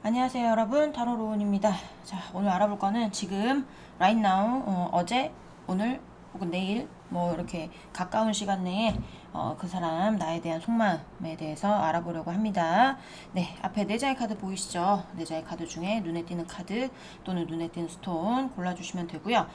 안녕하세요 여러분, 타로로운입니다. 자, 오늘 알아볼 거는 지금 right now, 어제, 오늘 혹은 내일 뭐 이렇게 가까운 시간 내에 그 사람 나에 대한 속마음에 대해서 알아보려고 합니다. 네, 앞에 네 장의 카드 보이시죠? 네 장의 카드 중에 눈에 띄는 카드 또는 눈에 띄는 스톤 골라주시면 되고요.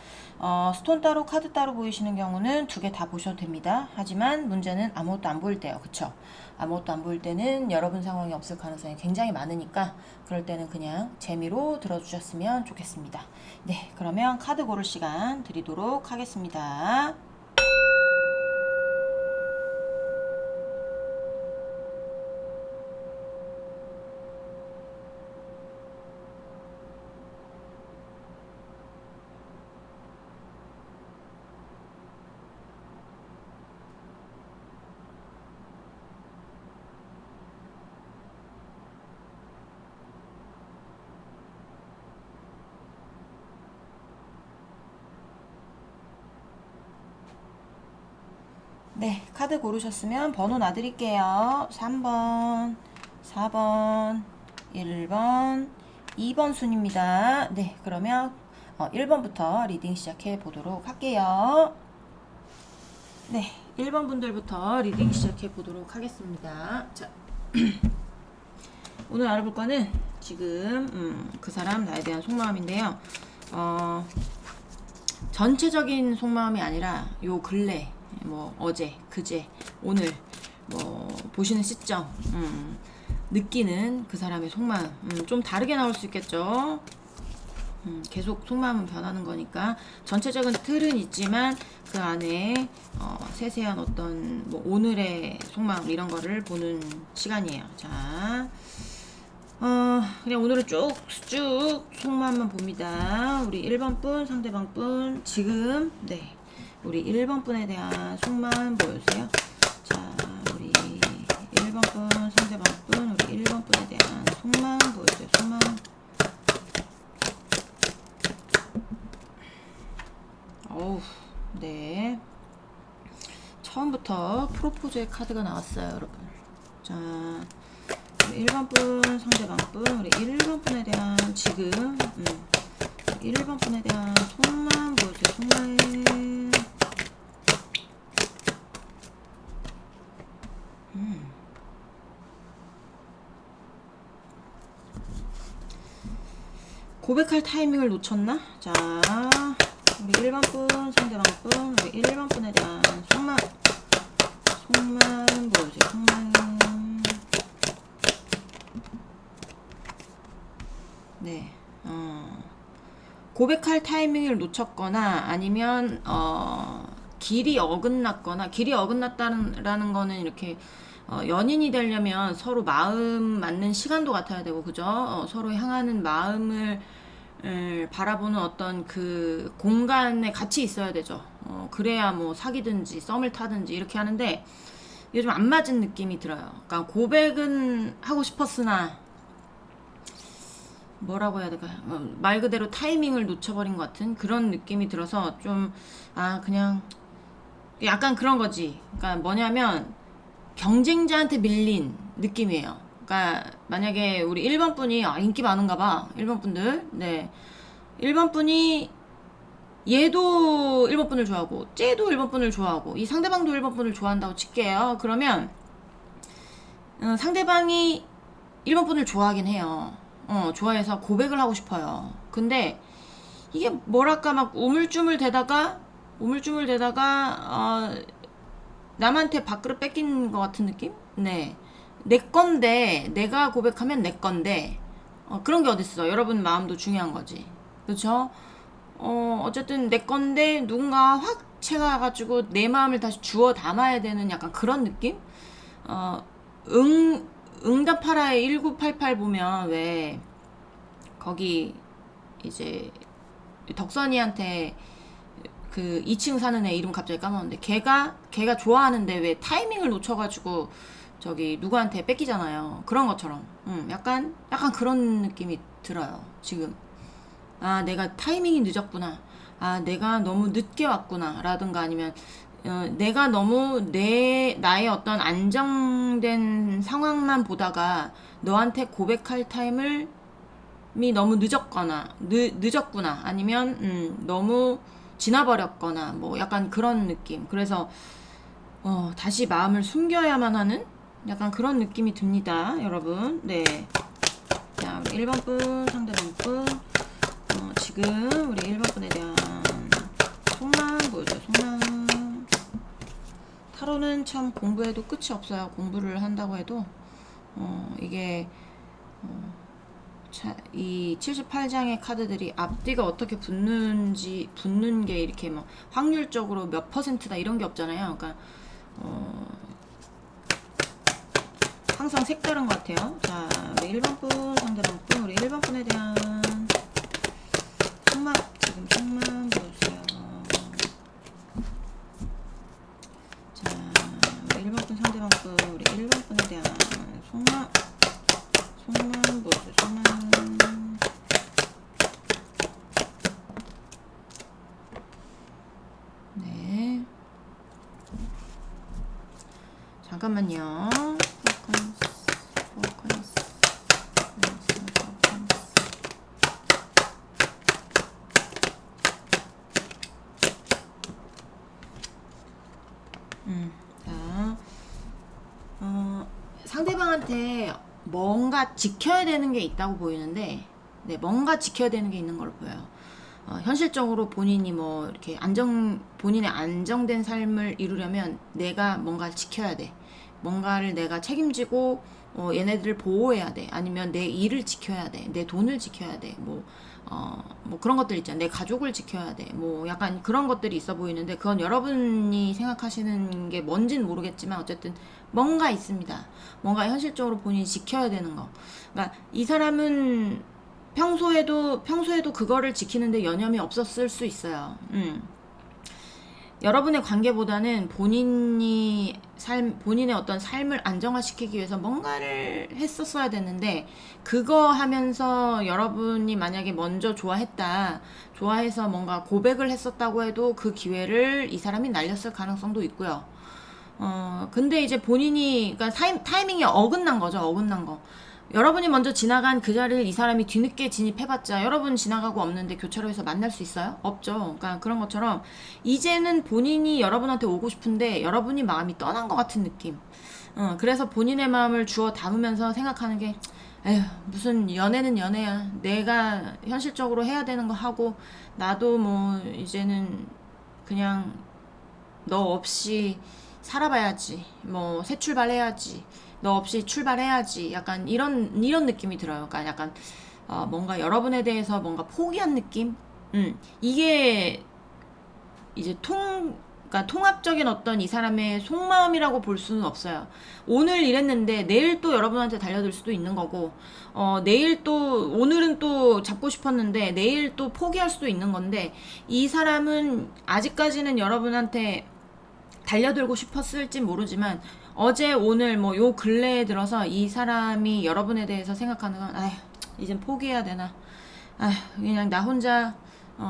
스톤 따로 카드 따로 보이시는 경우는 두 개 다 보셔도 됩니다. 하지만 문제는 아무것도 안 보일 때요. 그쵸? 아무것도 안 보일 때는 여러분 상황이 없을 가능성이 굉장히 많으니까 그럴 때는 그냥 재미로 들어주셨으면 좋겠습니다. 네, 그러면 카드 고를 시간 드리도록 하겠습니다. 네, 카드 고르셨으면 번호 놔드릴게요. 3번, 4번, 1번, 2번 순입니다. 네, 그러면 1번부터 리딩 시작해 보도록 할게요. 네, 1번 분들부터 리딩 시작해 보도록 하겠습니다. 자, 오늘 알아볼 거는 지금 그 사람 나에 대한 속마음인데요. 전체적인 속마음이 아니라 요 근래 뭐 어제, 그제, 오늘 뭐 보시는 시점 느끼는 그 사람의 속마음 좀 다르게 나올 수 있겠죠. 계속 속마음은 변하는 거니까 전체적인 틀은 있지만 그 안에 세세한 어떤 뭐 오늘의 속마음 이런 거를 보는 시간이에요. 자, 그냥 오늘은 쭉쭉 속마음만 봅니다. 우리 1번 분, 상대방 분, 지금, 네. 우리 1번 분에 대한 속마음 보여주세요. 자, 우리 1번 분, 상대방 분, 우리 1번 분에 대한 속마음 보여주세요. 속마음. 어우, 네. 처음부터 프로포즈의 카드가 나왔어요, 여러분. 자, 1번 분, 상대방 분, 우리 1번 분에 대한 지금, 1번 분에 대한 속마음 보여주세요. 속마음. 고백할 타이밍을 놓쳤나? 자, 우리 1번 분, 상대방 분, 우리 1번 분에 대한 속마음 보여주세요. 속마음. 네, 고백할 타이밍을 놓쳤거나 아니면 길이 어긋났거나 길이 어긋났다는 거는 이렇게 연인이 되려면 서로 마음 맞는 시간도 같아야 되고 그죠? 서로 향하는 마음을 바라보는 어떤 그 공간에 같이 있어야 되죠. 그래야 뭐 사귀든지 썸을 타든지 이렇게 하는데 이게 좀 안 맞은 느낌이 들어요. 그러니까 고백은 하고 싶었으나 뭐라고 해야 될까요? 말 그대로 타이밍을 놓쳐버린 것 같은 그런 느낌이 들어서 좀 그냥 약간 그런 거지. 그러니까 뭐냐면 경쟁자한테 밀린 느낌이에요. 그러니까 만약에 우리 1번 분이 인기 많은가 봐. 1번 분들. 네. 1번 분이 얘도 1번 분을 좋아하고 쟤도 1번 분을 좋아하고 이 상대방도 1번 분을 좋아한다고 칠게요. 그러면 상대방이 1번 분을 좋아하긴 해요. 좋아해서 고백을 하고 싶어요. 근데 이게 뭐랄까 막 우물쭈물 대다가 남한테 밥그릇 뺏긴 것 같은 느낌? 네. 내 건데 내가 고백하면 내 건데 그런 게 어딨어. 여러분 마음도 중요한 거지. 그렇죠? 어쨌든 내 건데 누군가 확 채가가지고 내 마음을 다시 주워 담아야 되는 약간 그런 느낌? 응답하라의 1988 보면 왜 거기 이제 덕선이한테 그 2층 사는 애 이름 갑자기 까먹었는데 걔가 좋아하는데 왜 타이밍을 놓쳐가지고 저기 누구한테 뺏기잖아요. 그런 것처럼 약간 그런 느낌이 들어요. 지금 내가 타이밍이 늦었구나. 내가 너무 늦게 왔구나. 라든가 아니면 내가 너무 나의 어떤 안정된 상황만 보다가 너한테 고백할 타임을 너무 늦었구나. 아니면 너무 지나버렸거나 뭐 약간 그런 느낌. 그래서 다시 마음을 숨겨야만 하는 약간 그런 느낌이 듭니다, 여러분. 네. 자, 우리 1번 분, 상대방 분. 지금 우리 1번 분에 대한 속마음 보여줘요, 속마음. 타로는 참 공부해도 끝이 없어요. 공부를 한다고 해도 이게 이 78장의 카드들이 앞뒤가 어떻게 붙는 게 이렇게 막 확률적으로 몇 퍼센트다 이런 게 없잖아요. 그러니까 항상 색다른 것 같아요. 자, 우리 1번 분, 상대방 분, 우리 1번 분에 대한 속마음, 지금 속마음 보여주세요. 자, 우리 1번 분, 상대방 분, 우리 1번 분에 대한 속마음 보여주세요. 속마음. 네. 잠깐만요. 포커스. 자, 상대방한테 뭔가 지켜야 되는 게 있다고 보이는데, 네, 뭔가 지켜야 되는 게 있는 걸로 보여요. 현실적으로 본인이 뭐 이렇게 본인의 안정된 삶을 이루려면 내가 뭔가를 지켜야 돼. 뭔가를 내가 책임지고 얘네들을 보호해야 돼. 아니면 내 일을 지켜야 돼. 내 돈을 지켜야 돼. 뭐 그런 것들 있잖아. 내 가족을 지켜야 돼. 뭐 약간 그런 것들이 있어 보이는데 그건 여러분이 생각하시는 게 뭔진 모르겠지만 어쨌든 뭔가 있습니다. 뭔가 현실적으로 본인이 지켜야 되는 거. 그러니까 이 사람은 평소에도 그거를 지키는데 여념이 없었을 수 있어요. 여러분의 관계보다는 본인의 어떤 삶을 안정화시키기 위해서 뭔가를 했었어야 되는데, 그거 하면서 여러분이 만약에 먼저 좋아해서 뭔가 고백을 했었다고 해도 그 기회를 이 사람이 날렸을 가능성도 있고요. 근데 이제 본인이, 그러니까 타이밍이 어긋난 거죠, 어긋난 거. 여러분이 먼저 지나간 그 자리를 이 사람이 뒤늦게 진입해봤자 여러분 지나가고 없는데 교차로에서 만날 수 있어요? 없죠. 그러니까 그런 것처럼 이제는 본인이 여러분한테 오고 싶은데 여러분이 마음이 떠난 것 같은 느낌. 그래서 본인의 마음을 주워 담으면서 생각하는 게 에휴, 무슨 연애는 연애야. 내가 현실적으로 해야 되는 거 하고 나도 뭐 이제는 그냥 너 없이 살아봐야지. 뭐 새 출발해야지. 너 없이 출발해야지. 약간 이런 느낌이 들어요. 그러니까 약간 뭔가 여러분에 대해서 뭔가 포기한 느낌? 이게 이제 그러니까 통합적인 어떤 이 사람의 속마음이라고 볼 수는 없어요. 오늘 이랬는데 내일 또 여러분한테 달려들 수도 있는 거고, 내일 또 오늘은 또 잡고 싶었는데 내일 또 포기할 수도 있는 건데, 이 사람은 아직까지는 여러분한테 달려들고 싶었을지 모르지만 어제 오늘 뭐 요 근래에 들어서 이 사람이 여러분에 대해서 생각하는 건 아휴 이젠 포기해야 되나, 아휴 그냥 나 혼자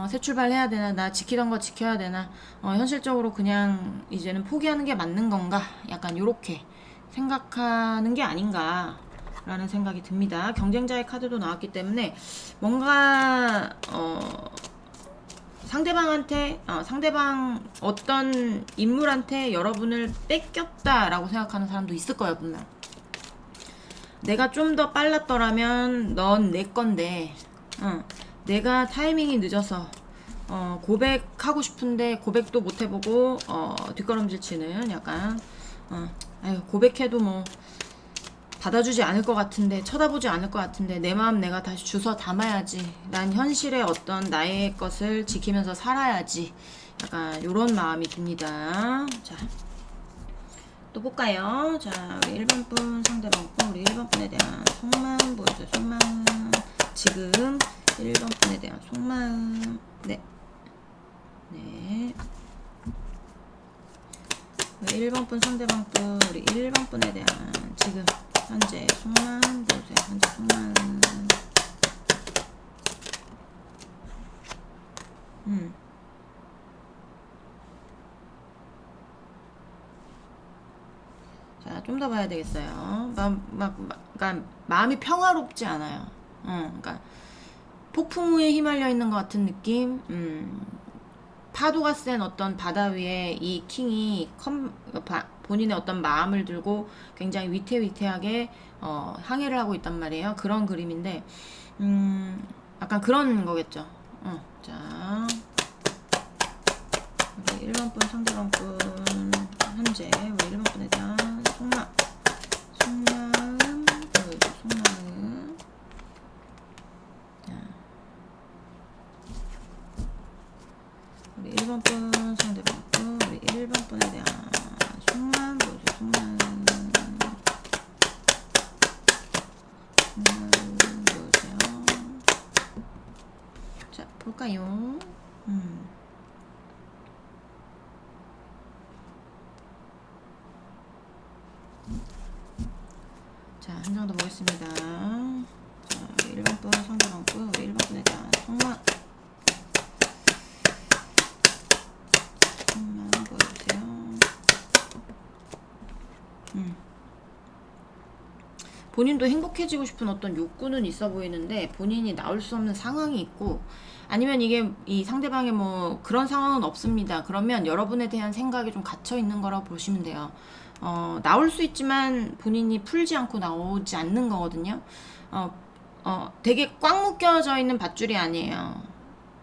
새 출발해야 되나, 나 지키던 거 지켜야 되나, 현실적으로 그냥 이제는 포기하는 게 맞는 건가, 약간 요렇게 생각하는 게 아닌가 라는 생각이 듭니다. 경쟁자의 카드도 나왔기 때문에 뭔가 상대방 어떤 인물한테 여러분을 뺏겼다라고 생각하는 사람도 있을 거예요, 분명. 내가 좀 더 빨랐더라면 넌 내 건데, 내가 타이밍이 늦어서, 고백하고 싶은데 고백도 못 해보고, 뒷걸음질 치는 약간, 아유, 고백해도 뭐, 받아주지 않을 것 같은데, 쳐다보지 않을 것 같은데, 내 마음 내가 다시 주워 담아야지. 난 현실의 어떤 나의 것을 지키면서 살아야지. 약간 요런 마음이 듭니다. 자, 또 볼까요? 자, 우리 1번 분, 상대방 분, 우리 1번 분에 대한 속마음 보여줘요. 속마음. 지금 1번 분에 대한 속마음. 네. 네. 1번 분, 상대방 분, 우리 1번 분에 대한 지금 현재 속마음 보여줘요. 현재 속마음. 자, 좀 더 봐야 되겠어요. 그러니까 마음이 평화롭지 않아요. 그러니까 폭풍우에 휘말려 있는 것 같은 느낌. 파도가 센 어떤 바다 위에 이 킹이 본인의 어떤 마음을 들고 굉장히 위태위태하게 항해를 하고 있단 말이에요. 그런 그림인데 약간 그런 거겠죠. 자, 우리 1번분 상대방분 현재 우리 1번분에 대한 속마음 보여줘. 속마음. 우리 1번분 상대방분 우리 1번분에 대한 속마음 보여줘. 속마음 보여주세요. 자, 볼까요? 자, 한 장 더 보겠습니다. 자, 1번분 상대방분 우리 1번분에 대한 속마음 보여주세요. 본인도 행복해지고 싶은 어떤 욕구는 있어 보이는데 본인이 나올 수 없는 상황이 있고, 아니면 이게 이 상대방의 뭐 그런 상황은 없습니다. 그러면 여러분에 대한 생각이 좀 갇혀 있는 거라고 보시면 돼요. 나올 수 있지만 본인이 풀지 않고 나오지 않는 거거든요. 되게 꽉 묶여져 있는 밧줄이 아니에요.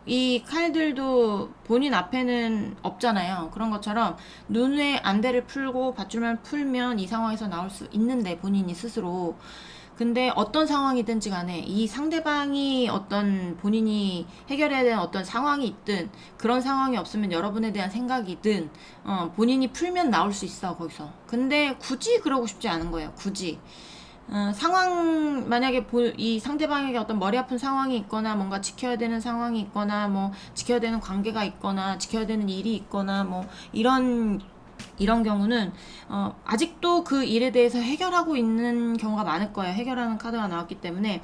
이 칼들도 본인 앞에는 없잖아요. 그런 것처럼 눈의 안대를 풀고 밧줄만 풀면 이 상황에서 나올 수 있는데, 본인이 스스로. 근데 어떤 상황이든지 간에 이 상대방이 어떤 본인이 해결해야 되는 어떤 상황이 있든, 그런 상황이 없으면 여러분에 대한 생각이든 본인이 풀면 나올 수 있어, 거기서. 근데 굳이 그러고 싶지 않은 거예요. 굳이. 상황, 만약에 이 상대방에게 어떤 머리 아픈 상황이 있거나 뭔가 지켜야 되는 상황이 있거나 뭐 지켜야 되는 관계가 있거나 지켜야 되는 일이 있거나 뭐 이런 경우는 아직도 그 일에 대해서 해결하고 있는 경우가 많을 거예요. 해결하는 카드가 나왔기 때문에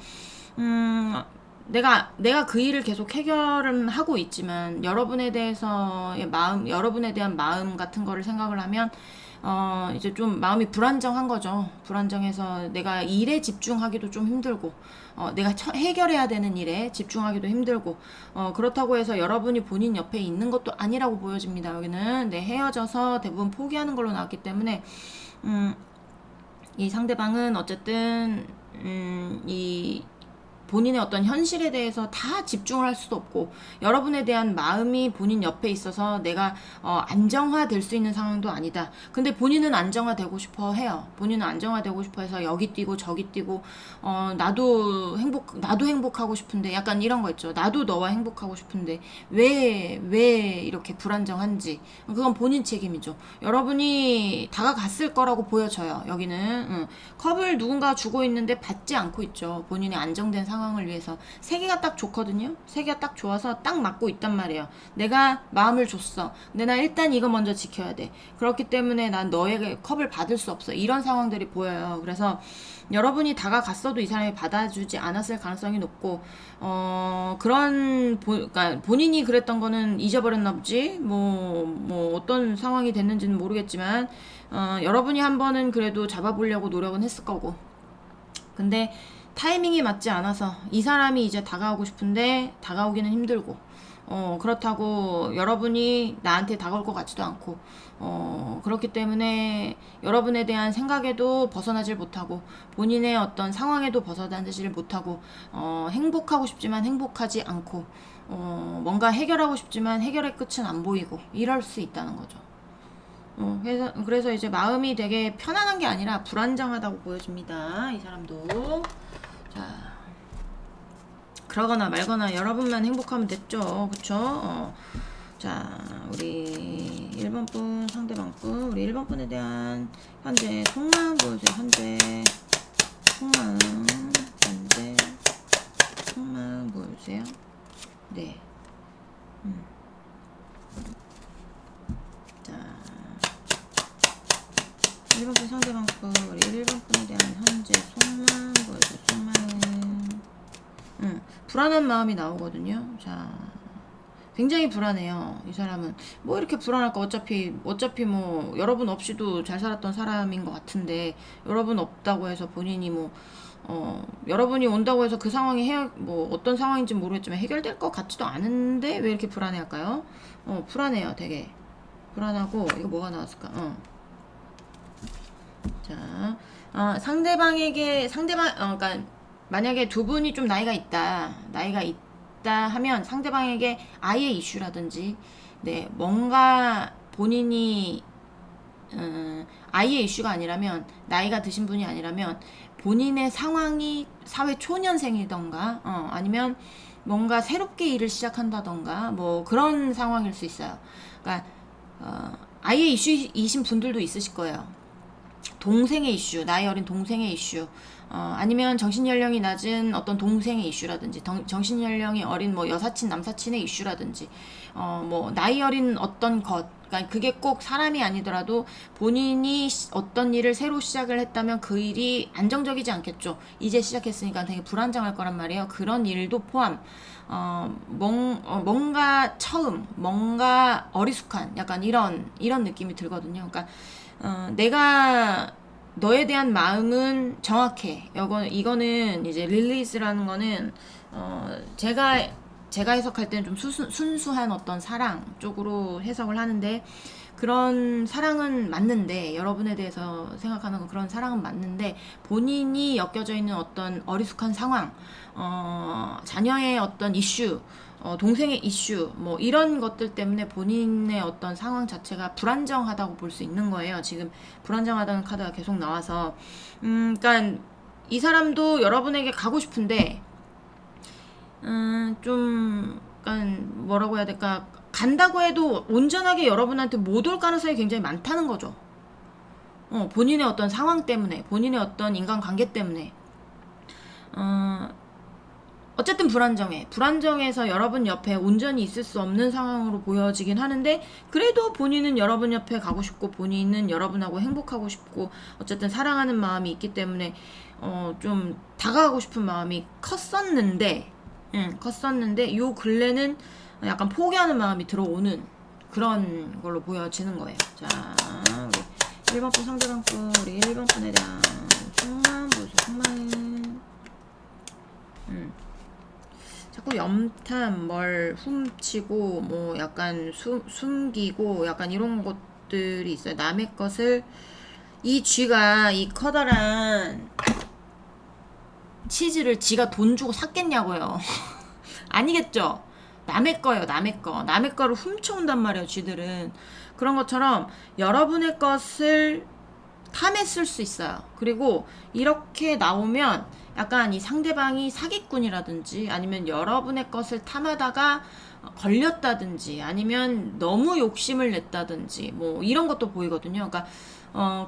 내가 그 일을 계속 해결은 하고 있지만 여러분에 대해서의 마음, 여러분에 대한 마음 같은 거를 생각을 하면 이제 좀 마음이 불안정한 거죠. 불안정해서 내가 일에 집중하기도 좀 힘들고, 내가 해결해야 되는 일에 집중하기도 힘들고, 그렇다고 해서 여러분이 본인 옆에 있는 것도 아니라고 보여집니다. 여기는 헤어져서 대부분 포기하는 걸로 나왔기 때문에, 이 상대방은 어쨌든, 본인의 어떤 현실에 대해서 다 집중을 할 수도 없고, 여러분에 대한 마음이 본인 옆에 있어서 내가 안정화될 수 있는 상황도 아니다. 근데 본인은 안정화되고 싶어 해요. 본인은 안정화되고 싶어 해서 여기 뛰고 저기 뛰고, 나도 행복하고 싶은데, 약간 이런 거 있죠. 나도 너와 행복하고 싶은데 왜 이렇게 불안정한지, 그건 본인 책임이죠. 여러분이 다가갔을 거라고 보여져요. 여기는 컵을 누군가 주고 있는데 받지 않고 있죠. 본인의 안정된 상황을 위해서. 세 개가 딱 좋거든요. 세 개가 딱 좋아서 딱 맞고 있단 말이에요. 내가 마음을 줬어. 근데 나 일단 이거 먼저 지켜야 돼. 그렇기 때문에 난 너에게 컵을 받을 수 없어. 이런 상황들이 보여요. 그래서 여러분이 다가갔어도 이 사람이 받아주지 않았을 가능성이 높고, 그러니까 본인이 그랬던 거는 잊어버렸나 보지. 뭐 어떤 상황이 됐는지는 모르겠지만, 여러분이 한 번은 그래도 잡아보려고 노력은 했을 거고. 근데 타이밍이 맞지 않아서 이 사람이 이제 다가오고 싶은데 다가오기는 힘들고, 그렇다고 여러분이 나한테 다가올 것 같지도 않고, 그렇기 때문에 여러분에 대한 생각에도 벗어나질 못하고, 본인의 어떤 상황에도 벗어나지를 못하고, 행복하고 싶지만 행복하지 않고, 뭔가 해결하고 싶지만 해결의 끝은 안 보이고, 이럴 수 있다는 거죠. 그래서 이제 마음이 되게 편안한 게 아니라 불안정하다고 보여집니다. 이 사람도. 자, 그러거나 말거나 여러분만 행복하면 됐죠. 그쵸? 자, 우리 1번분 상대방분, 우리 1번분에 대한 현재 속마음 보여주세요. 현재 속마음, 현재 속마음 보여주세요. 네. 자, 1번분 상대방분, 우리 1번분에 대한 현재 속마음 보여주세요. 속마음. 불안한 마음이 나오거든요. 자, 굉장히 불안해요. 이 사람은 뭐 이렇게 불안할까. 어차피 뭐 여러분 없이도 잘 살았던 사람인 것 같은데, 여러분 없다고 해서 본인이 뭐 여러분이 온다고 해서 그 상황이 뭐 어떤 상황인지 모르겠지만 해결될 것 같지도 않은데 왜 이렇게 불안해할까요? 불안해요. 되게 불안하고. 이거 뭐가 나왔을까? 자, 그러니까 만약에 두 분이 좀 나이가 있다 하면 상대방에게 아이의 이슈라든지, 네, 뭔가 본인이 아이의 이슈가 아니라면, 나이가 드신 분이 아니라면 본인의 상황이 사회 초년생이던가, 아니면 뭔가 새롭게 일을 시작한다던가, 뭐 그런 상황일 수 있어요. 그러니까 아이의 이슈이신 분들도 있으실 거예요. 동생의 이슈, 나이 어린 동생의 이슈, 아니면 정신연령이 낮은 어떤 동생의 이슈라든지, 정신연령이 어린 뭐 여사친, 남사친의 이슈라든지, 뭐 나이 어린 어떤 것, 그러니까 그게 꼭 사람이 아니더라도 본인이 어떤 일을 새로 시작을 했다면 그 일이 안정적이지 않겠죠. 이제 시작했으니까 되게 불안정할 거란 말이에요. 그런 일도 포함. 뭔가 처음, 뭔가 어리숙한 약간 이런 느낌이 들거든요. 그러니까 내가 너에 대한 마음은 정확해. 이거는 이제 릴리스라는 거는 제가 해석할 때는 좀 순수한 어떤 사랑 쪽으로 해석을 하는데, 그런 사랑은 맞는데, 여러분에 대해서 생각하는 건 그런 사랑은 맞는데, 본인이 엮여져 있는 어떤 어리숙한 상황, 자녀의 어떤 이슈, 동생의 이슈, 뭐 이런 것들 때문에 본인의 어떤 상황 자체가 불안정하다고 볼 수 있는 거예요. 지금 불안정하다는 카드가 계속 나와서, 그러니까 이 사람도 여러분에게 가고 싶은데, 좀 약간 뭐라고 해야 될까, 간다고 해도 온전하게 여러분한테 못 올 가능성이 굉장히 많다는 거죠. 본인의 어떤 상황 때문에, 본인의 어떤 인간관계 때문에. 어쨌든 불안정해서 여러분 옆에 온전히 있을 수 없는 상황으로 보여지긴 하는데, 그래도 본인은 여러분 옆에 가고 싶고, 본인은 여러분하고 행복하고 싶고, 어쨌든 사랑하는 마음이 있기 때문에 좀 다가가고 싶은 마음이 컸었는데 요 근래는 약간 포기하는 마음이 들어오는 그런 걸로 보여지는 거예요. 자, 우리 1번 분 상대방 분, 우리 1번 분에 대한 속마음 보죠. 속마음. 자꾸 염탐, 뭘 훔치고, 뭐 약간 숨기고, 약간 이런 것들이 있어요. 남의 것을, 이 쥐가 이 커다란 치즈를 지가 돈 주고 샀겠냐고요. 아니겠죠? 남의 거예요, 남의 거. 남의 거를 훔쳐온단 말이에요, 쥐들은. 그런 것처럼 여러분의 것을 탐했을 수 있어요. 그리고 이렇게 나오면 약간 이 상대방이 사기꾼이라든지, 아니면 여러분의 것을 탐하다가 걸렸다든지, 아니면 너무 욕심을 냈다든지, 뭐 이런 것도 보이거든요. 그러니까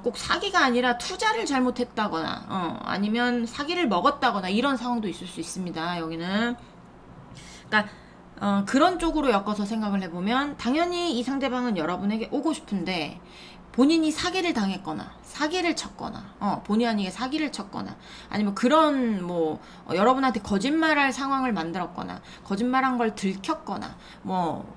꼭 사기가 아니라 투자를 잘못했다거나, 아니면 사기를 먹었다거나 이런 상황도 있을 수 있습니다. 여기는. 그러니까 그런 쪽으로 엮어서 생각을 해보면, 당연히 이 상대방은 여러분에게 오고 싶은데 본인이 사기를 당했거나 사기를 쳤거나, 본의 아니게 사기를 쳤거나, 아니면 그런 뭐 여러분한테 거짓말할 상황을 만들었거나, 거짓말한 걸 들켰거나, 뭐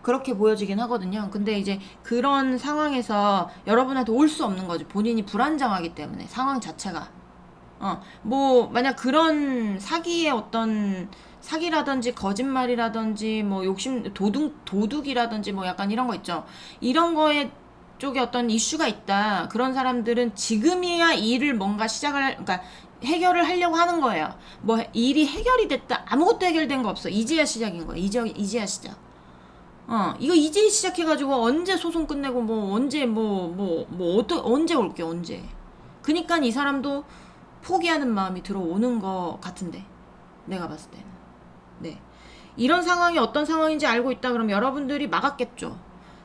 그렇게 보여지긴 하거든요. 근데 이제 그런 상황에서 여러분한테 올 수 없는 거지. 본인이 불안정하기 때문에, 상황 자체가. 뭐 만약 그런 사기의 어떤, 사기라든지 거짓말이라든지 뭐 욕심, 도둑이라든지 뭐 약간 이런 거 있죠. 이런 거에 쪽에 어떤 이슈가 있다. 그런 사람들은 지금이야 일을 뭔가 그러니까 해결을 하려고 하는 거예요. 뭐 일이 해결이 됐다. 아무것도 해결된 거 없어. 이제야 시작인 거야. 이제야 시작. 이거 이제 시작해가지고 언제 소송 끝내고 뭐 언제 언제 올게, 언제. 그니까 이 사람도 포기하는 마음이 들어오는 것 같은데, 내가 봤을 때는. 네. 이런 상황이 어떤 상황인지 알고 있다 그러면 여러분들이 막았겠죠.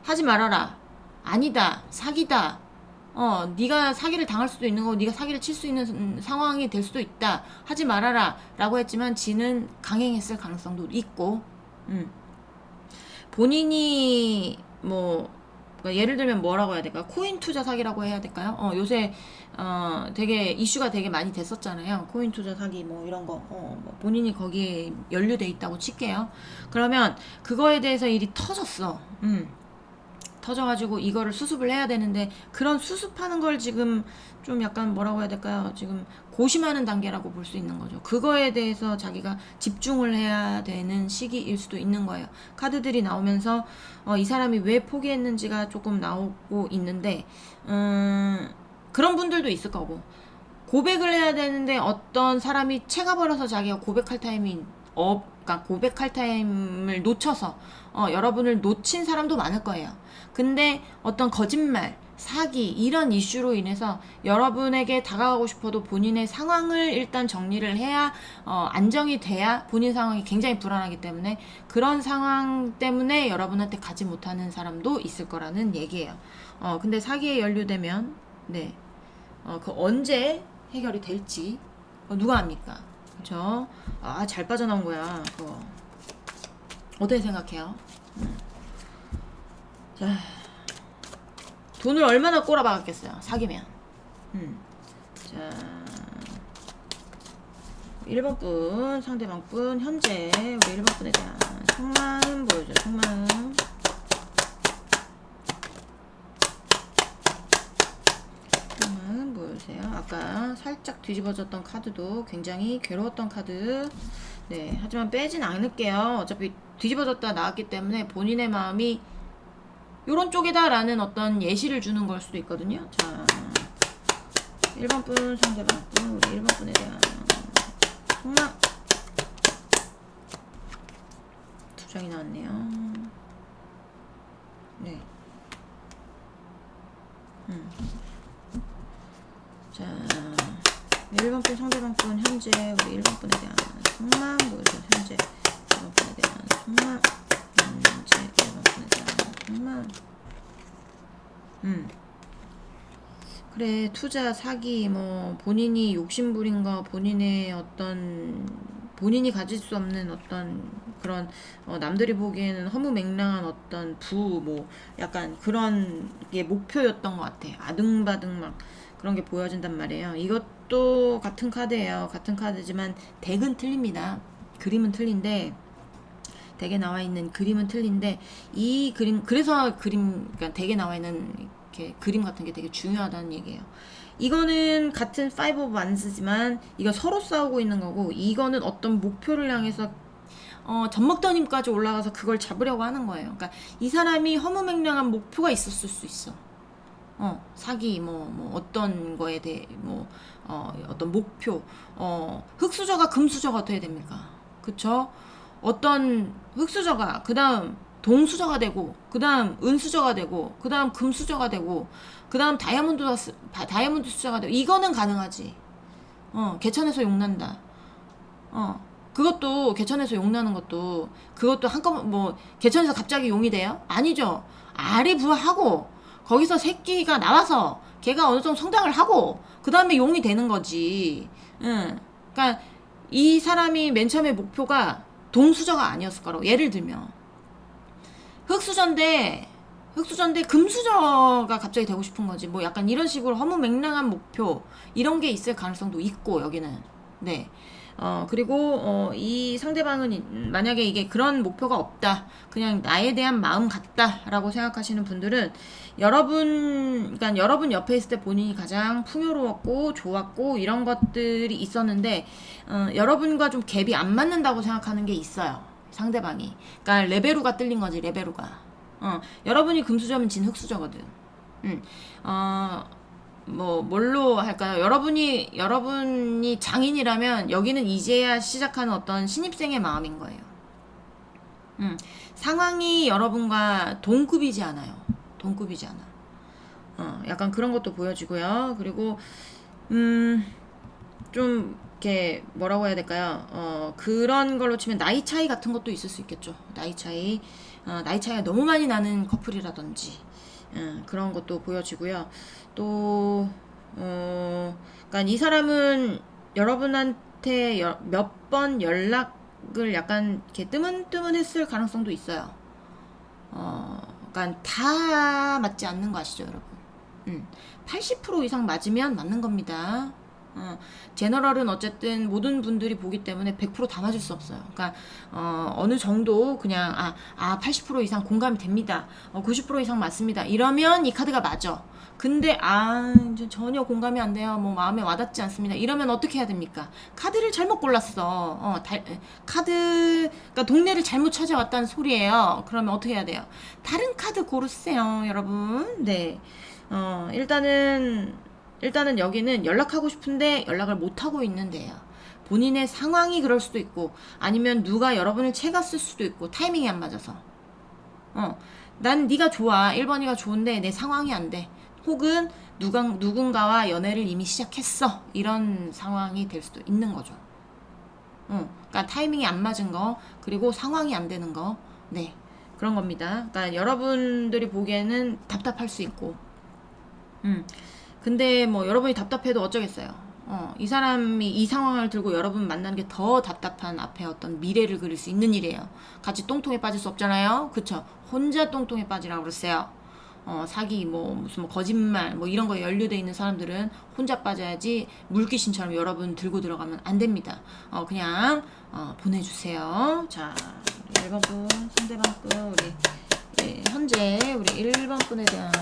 하지 말아라. 아니다. 사기다. 네가 사기를 당할 수도 있는 거고, 네가 사기를 칠 수 있는 상황이 될 수도 있다. 하지 말아라. 라고 했지만 지는 강행했을 가능성도 있고, 본인이 뭐 그러니까 예를 들면 뭐라고 해야 될까요? 코인 투자 사기라고 해야 될까요? 요새 되게 이슈가 되게 많이 됐었잖아요. 코인 투자 사기 뭐 이런 거. 뭐 본인이 거기에 연루돼 있다고 칠게요. 그러면 그거에 대해서 일이 터졌어. 터져가지고 이거를 수습을 해야 되는데, 그런 수습하는 걸 지금 좀 약간 뭐라고 해야 될까요? 지금 고심하는 단계라고 볼 수 있는 거죠. 그거에 대해서 자기가 집중을 해야 되는 시기일 수도 있는 거예요. 카드들이 나오면서 이 사람이 왜 포기했는지가 조금 나오고 있는데 그런 분들도 있을 거고, 고백을 해야 되는데 어떤 사람이 채가 버려서 자기가 고백할 타임이 그러니까 고백할 타임을 놓쳐서 여러분을 놓친 사람도 많을 거예요. 근데 어떤 거짓말, 사기 이런 이슈로 인해서 여러분에게 다가가고 싶어도 본인의 상황을 일단 정리를 해야 안정이 돼야, 본인 상황이 굉장히 불안하기 때문에 그런 상황 때문에 여러분한테 가지 못하는 사람도 있을 거라는 얘기예요. 근데 사기에 연루되면 네, 그 언제 해결이 될지 누가 압니까? 그쵸? 잘 빠져나온 거야. 그거. 어떻게 생각해요? 자, 돈을 얼마나 꼬라박았겠어요, 사귀면. 자, 1번 분, 상대방 분, 현재 우리 1번 분에 대한 속마음 보여줘요, 속마음. 속마음 보여주세요. 아까 살짝 뒤집어졌던 카드도 굉장히 괴로웠던 카드. 네, 하지만 빼진 않을게요. 어차피 뒤집어졌다 나왔기 때문에 본인의 마음이 요런 쪽이다 라는 어떤 예시를 주는 걸 수도 있거든요. 자, 1번 분, 상대방 분, 우리 1번 분에 대한 속마음. 두 장이 나왔네요. 네. 자, 1번 분, 상대방 분, 현재 우리 1번 분에 대한 속마음 보여줘요. 현재 1번 분에 대한 속마음. 현재 1번 분에 대한 속마음. 그래, 투자, 사기, 뭐 본인이 욕심부린 거, 본인의 어떤 본인이 가질 수 없는 어떤 그런 남들이 보기에는 허무맹랑한 어떤 뭐 약간 그런 게 목표였던 것 같아. 아등바등 막 그런 게 보여진단 말이에요. 이것도 같은 카드예요. 같은 카드지만 덱은 틀립니다. 그림은 틀린데, 덱에 나와 있는 그림은 틀린데, 이 그림, 그래서 그러니까 덱에 나와 있는 이렇게 그림 같은 게 되게 중요하다는 얘기예요. 이거는 같은 5 of Wands지만 이거 서로 싸우고 있는 거고, 이거는 어떤 목표를 향해서 젖먹더님까지 올라가서 그걸 잡으려고 하는 거예요. 그러니까 이 사람이 허무맹랑한 목표가 있었을 수 있어. 사기, 뭐 어떤 거에 대해 어떤 목표, 흑수저가 금수저가 어떻게 됩니까? 그쵸? 어떤 흑수저가 그 다음 동수저가 되고, 그 다음 은수저가 되고, 그 다음 금수저가 되고, 그 다음 다이아몬드 수저가 되고, 이거는 가능하지. 개천에서 용난다. 그것도 개천에서 용나는 것도, 그것도 한꺼번에 뭐 개천에서 갑자기 용이 돼요? 아니죠. 알이 부화하고 거기서 새끼가 나와서 걔가 어느 정도 성장을 하고 그 다음에 용이 되는 거지. 그러니까 이 사람이 맨 처음에 목표가 동수저가 아니었을 거라고. 예를 들면 흑수저인데 금수저가 갑자기 되고 싶은 거지. 뭐 약간 이런 식으로 허무맹랑한 목표 이런 게 있을 가능성도 있고, 여기는. 네. 그리고 이 상대방은 만약에 이게 그런 목표가 없다, 그냥 나에 대한 마음 같다 라고 생각하시는 분들은 그러니까 여러분 옆에 있을 때 본인이 가장 풍요로웠고 좋았고 이런 것들이 있었는데 여러분과 좀 갭이 안 맞는다고 생각하는 게 있어요, 상대방이. 그러니까 레베루가 뜰린 거지, 레베루가. 여러분이 금수저면 진 흑수저거든. 뭘로 할까요? 여러분이 장인이라면 여기는 이제야 시작하는 어떤 신입생의 마음인 거예요. 상황이 여러분과 동급이지 않아요. 동급이지 않아. 약간 그런 것도 보여지고요. 그리고 좀 이렇게 뭐라고 해야 될까요? 그런 걸로 치면 나이 차이 같은 것도 있을 수 있겠죠. 나이 차이가 너무 많이 나는 커플이라든지 그런 것도 보여지고요. 또 그러니까 이 사람은 여러분한테 몇 번 연락을 약간 이렇게 뜨문뜨문했을 가능성도 있어요. 그러니까 다 맞지 않는 거 아시죠, 여러분? 80% 이상 맞으면 맞는 겁니다. 제너럴은 어쨌든 모든 분들이 보기 때문에 100%다 맞을 수 없어요. 그러니까 어느 정도 그냥 80% 이상 공감이 됩니다. 90% 이상 맞습니다. 이러면 이 카드가 맞아. 근데 이제 전혀 공감이 안 돼요. 뭐 마음에 와닿지 않습니다. 이러면 어떻게 해야 됩니까? 카드를 잘못 골랐어. 카드가 동네를 잘못 찾아왔다는 소리예요. 그러면 어떻게 해야 돼요? 다른 카드 고르세요, 여러분. 네. 일단은 여기는 연락하고 싶은데 연락을 못 하고 있는데요. 본인의 상황이 그럴 수도 있고, 아니면 누가 여러분을 채갔을 수도 있고, 타이밍이 안 맞아서. 난 네가 좋아. 1번이가 좋은데 내 상황이 안 돼. 혹은 누군가와 연애를 이미 시작했어. 이런 상황이 될 수도 있는 거죠. 그러니까 타이밍이 안 맞은 거, 그리고 상황이 안 되는 거, 네, 그런 겁니다. 그러니까 여러분들이 보기에는 답답할 수 있고, 근데 뭐 여러분이 답답해도 어쩌겠어요. 이 사람이 이 상황을 들고 여러분 만나는 게 더 답답한 앞에 어떤 미래를 그릴 수 있는 일이에요. 같이 똥통에 빠질 수 없잖아요. 그쵸? 혼자 똥통에 빠지라고 그랬어요. 사기, 무슨 거짓말, 이런 거에 연루돼 있는 사람들은 혼자 빠져야지 물귀신처럼 여러분 들고 들어가면 안 됩니다. 그냥, 보내주세요. 자, 우리 1번 분, 상대방 분, 현재 우리 1번 분에 대한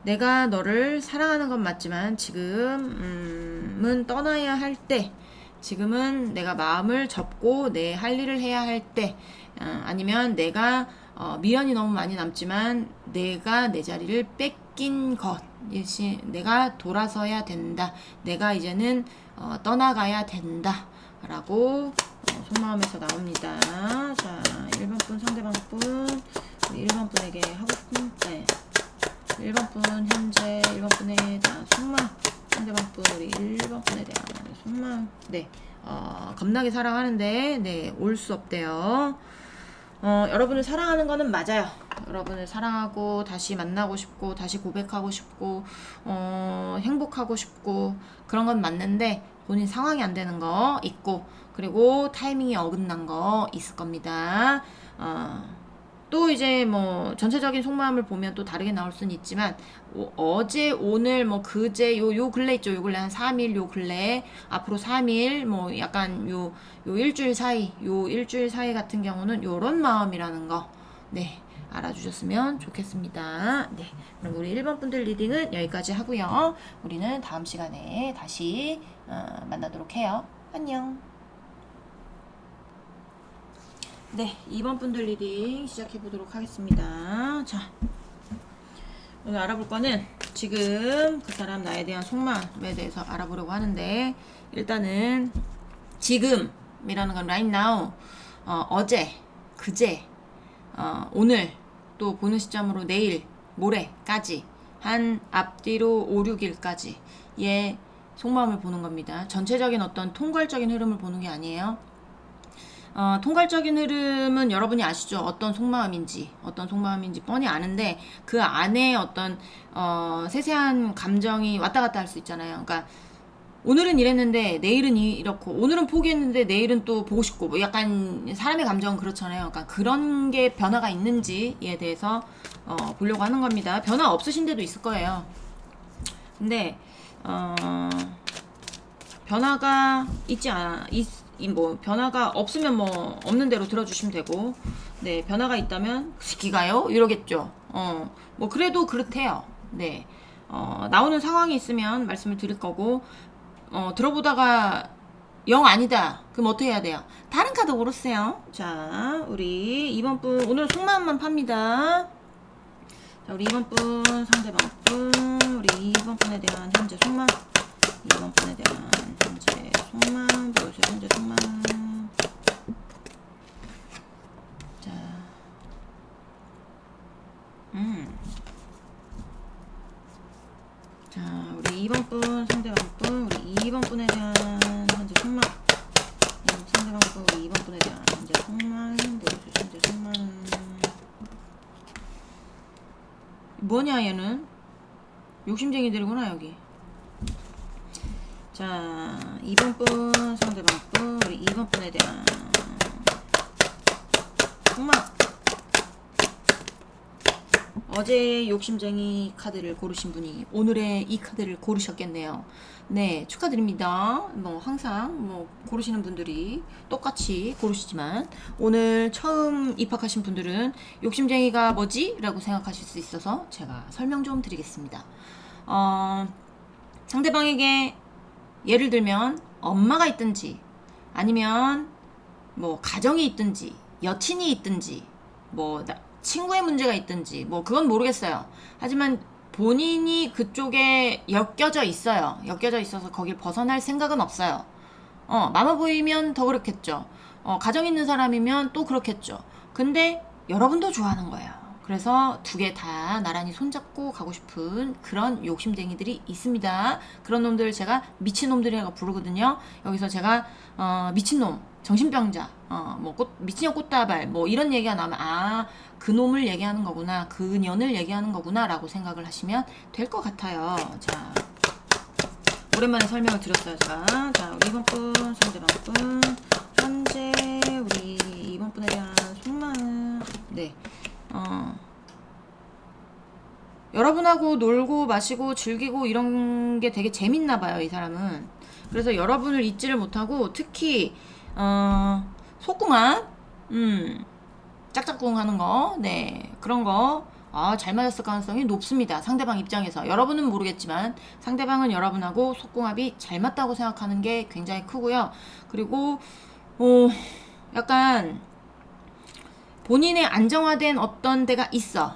내가 너를 사랑하는 건 맞지만 지금은 떠나야 할 때, 지금은 내가 마음을 접고 내 할 일을 해야 할 때, 아니면 내가 미련이 너무 많이 남지만 내가 내 자리를 뺏긴 것, 내가 돌아서야 된다, 내가 이제는 떠나가야 된다 라고 속마음에서 나옵니다. 자, 1번 분, 상대방 분, 우리 1번 분에게 하고 싶은 1번 분 현재 1번 분에 대한 속마음, 상대방 분 우리 1번 분에 대한 속마음. 네, 겁나게 사랑하는데 네, 올 수 없대요. 여러분을 사랑하는 거는 맞아요. 여러분을 사랑하고 다시 만나고 싶고 다시 고백하고 싶고 행복하고 싶고 그런 건 맞는데 본인 상황이 안 되는 거 있고, 그리고 타이밍이 어긋난 거 있을 겁니다. 또 이제 전체적인 속마음을 보면 또 다르게 나올 수는 있지만, 어제, 오늘, 그제, 요 근래 있죠. 요 근래 한 3일, 요 근래, 앞으로 3일, 약간 요 일주일 사이 같은 경우는 요런 마음이라는 거, 네, 알아주셨으면 좋겠습니다. 네, 그럼 우리 1번 분들 리딩은 여기까지 하고요. 우리는 다음 시간에 다시 만나도록 해요. 안녕. 네, 2번 분들 리딩 시작해보도록 하겠습니다. 자, 오늘 알아볼 거는 지금 그 사람 나에 대한 속마음에 대해서 알아보려고 하는데, 일단은 지금이라는 건 right now, 어제, 그제, 오늘, 또 보는 시점으로 내일, 모레까지 한 앞뒤로 5, 6일까지의 속마음을 보는 겁니다. 전체적인 어떤 통괄적인 흐름을 보는 게 아니에요. 통괄적인 흐름은 여러분이 아시죠? 어떤 속마음인지 뻔히 아는데, 그 안에 어떤 세세한 감정이 왔다 갔다 할 수 있잖아요. 그러니까 오늘은 이랬는데 내일은 이렇고, 오늘은 포기했는데 내일은 또 보고 싶고, 약간 사람의 감정은 그렇잖아요. 그러니까 그런 게 변화가 있는지에 대해서 보려고 하는 겁니다. 변화 없으신 데도 있을 거예요. 근데 변화가 변화가 없으면 없는 대로 들어주시면 되고, 네, 변화가 있다면 시키가요? 이러겠죠. 그래도 그렇대요. 네, 나오는 상황이 있으면 말씀을 드릴 거고, 들어보다가 영 아니다. 그럼 어떻게 해야 돼요? 다른 카드 고르세요. 자, 우리 2번 분, 오늘 속마음만 팝니다. 자, 우리 2번 분, 상대방 분, 우리 2번 분에 대한 현재 속마음, 2번 분에 대한 현재 속마음, 보여주세요. 현재 속마음. 자, 자, 우리 2번 분, 상대방 분, 우리 2번 분에 대한 현재 속마음, 상대방 분, 우리 2번 분에 대한 현재 속마음, 보여주세요. 현재 속마음. 뭐냐 얘는? 욕심쟁이들이구나 여기. 자, 2번 분, 상대방 분, 우리 2번 분에 대한 속마음. 어제 욕심쟁이 카드를 고르신 분이 오늘의 이 카드를 고르셨겠네요. 네, 축하드립니다. 뭐 항상 뭐 고르시는 분들이 똑같이 고르시지만 오늘 처음 입학하신 분들은 욕심쟁이가 뭐지? 라고 생각하실 수 있어서 제가 설명 좀 드리겠습니다. 상대방에게 예를 들면 엄마가 있든지 아니면 뭐 가정이 있든지 여친이 있든지 뭐 친구의 문제가 있든지 뭐 그건 모르겠어요. 하지만 본인이 그쪽에 엮여져 있어요. 엮여져 있어서 거길 벗어날 생각은 없어요. 마마 보이면 더 그렇겠죠. 가정 있는 사람이면 또 그렇겠죠. 근데 여러분도 좋아하는 거예요. 그래서 두 개 다 나란히 손잡고 가고 싶은 그런 욕심쟁이들이 있습니다. 그런 놈들 제가 미친놈들이라고 부르거든요. 여기서 제가 미친놈, 정신병자, 미친년 꽃다발 뭐 이런 얘기가 나오면 그 놈을 얘기하는 거구나, 그 년을 얘기하는 거구나 라고 생각을 하시면 될 것 같아요. 자, 오랜만에 설명을 드렸어요. 자, 우리 이번 분, 상대방 분, 현재 우리 이번 분에 대한 속마음. 네. 여러분하고 놀고 마시고 즐기고 이런 게 되게 재밌나 봐요, 이 사람은. 그래서 여러분을 잊지를 못하고 특히 속궁합, 짝짝꿍 하는 거, 네, 그런 거 잘 맞았을 가능성이 높습니다. 상대방 입장에서. 여러분은 모르겠지만 상대방은 여러분하고 속궁합이 잘 맞다고 생각하는 게 굉장히 크고요. 그리고 약간 본인의 안정화된 어떤 데가 있어.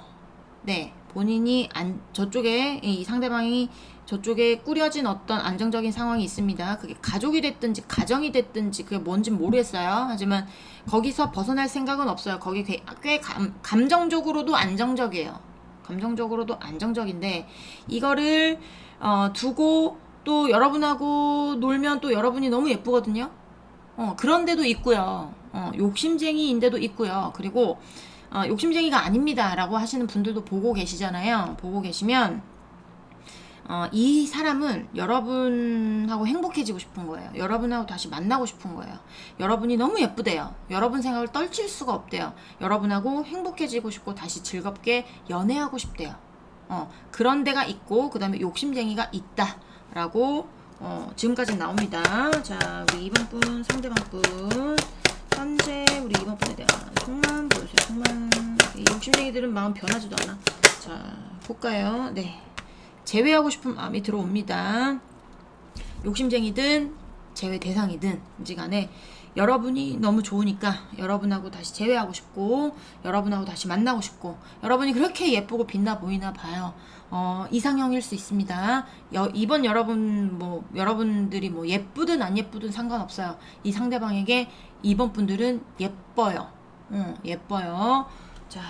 네, 본인이 저쪽에 이 상대방이 저쪽에 꾸려진 어떤 안정적인 상황이 있습니다. 그게 가족이 됐든지 가정이 됐든지 그게 뭔지 모르겠어요. 하지만 거기서 벗어날 생각은 없어요. 거기 꽤 감정적으로도 안정적이에요. 감정적으로도 안정적인데 이거를 두고 또 여러분하고 놀면 또 여러분이 너무 예쁘거든요. 그런 데도 있고요. 욕심쟁이인데도 있고요. 그리고 욕심쟁이가 아닙니다 라고 하시는 분들도 보고 계시잖아요. 보고 계시면 이 사람은 여러분하고 행복해지고 싶은 거예요. 여러분하고 다시 만나고 싶은 거예요. 여러분이 너무 예쁘대요. 여러분 생각을 떨칠 수가 없대요. 여러분하고 행복해지고 싶고 다시 즐겁게 연애하고 싶대요. 그런 데가 있고 그 다음에 욕심쟁이가 있다 라고 지금까지 나옵니다. 자, 우리 2번 분, 상대방 분, 현재 우리 2번 분에 대한 속마음 보여주세요. 속마음. 욕심쟁이들은 마음 변하지도 않아. 자, 볼까요? 네. 제외하고 싶은 마음이 들어옵니다. 욕심쟁이든 제외 대상이든 간에 여러분이 너무 좋으니까 여러분하고 다시 제외하고 싶고 여러분하고 다시 만나고 싶고 여러분이 그렇게 예쁘고 빛나 보이나 봐요. 이상형일 수 있습니다. 이번 여러분들이 뭐 예쁘든 안 예쁘든 상관없어요. 이 상대방에게 이번 분들은 예뻐요. 예뻐요. 자,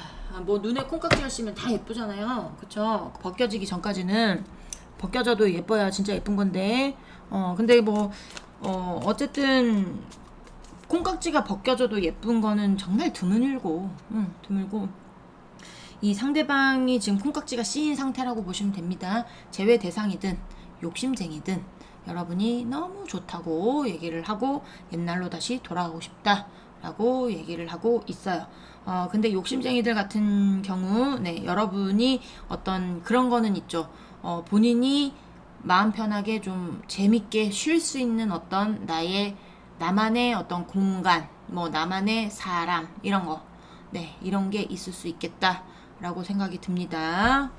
뭐 눈에 콩깍지가 씌면 다 예쁘잖아요. 그쵸? 벗겨지기 전까지는 벗겨져도 예뻐야 진짜 예쁜 건데 근데 어쨌든 콩깍지가 벗겨져도 예쁜 거는 정말 드물고 이 상대방이 지금 콩깍지가 씌인 상태라고 보시면 됩니다. 제외 대상이든 욕심쟁이든 여러분이 너무 좋다고 얘기를 하고 옛날로 다시 돌아가고 싶다 라고 얘기를 하고 있어요. 근데 욕심쟁이들 같은 경우, 네, 여러분이 어떤 그런 거는 있죠. 본인이 마음 편하게 좀 재밌게 쉴 수 있는 어떤 나만의 어떤 공간, 뭐 나만의 사람, 이런 거. 네, 이런 게 있을 수 있겠다라고 생각이 듭니다.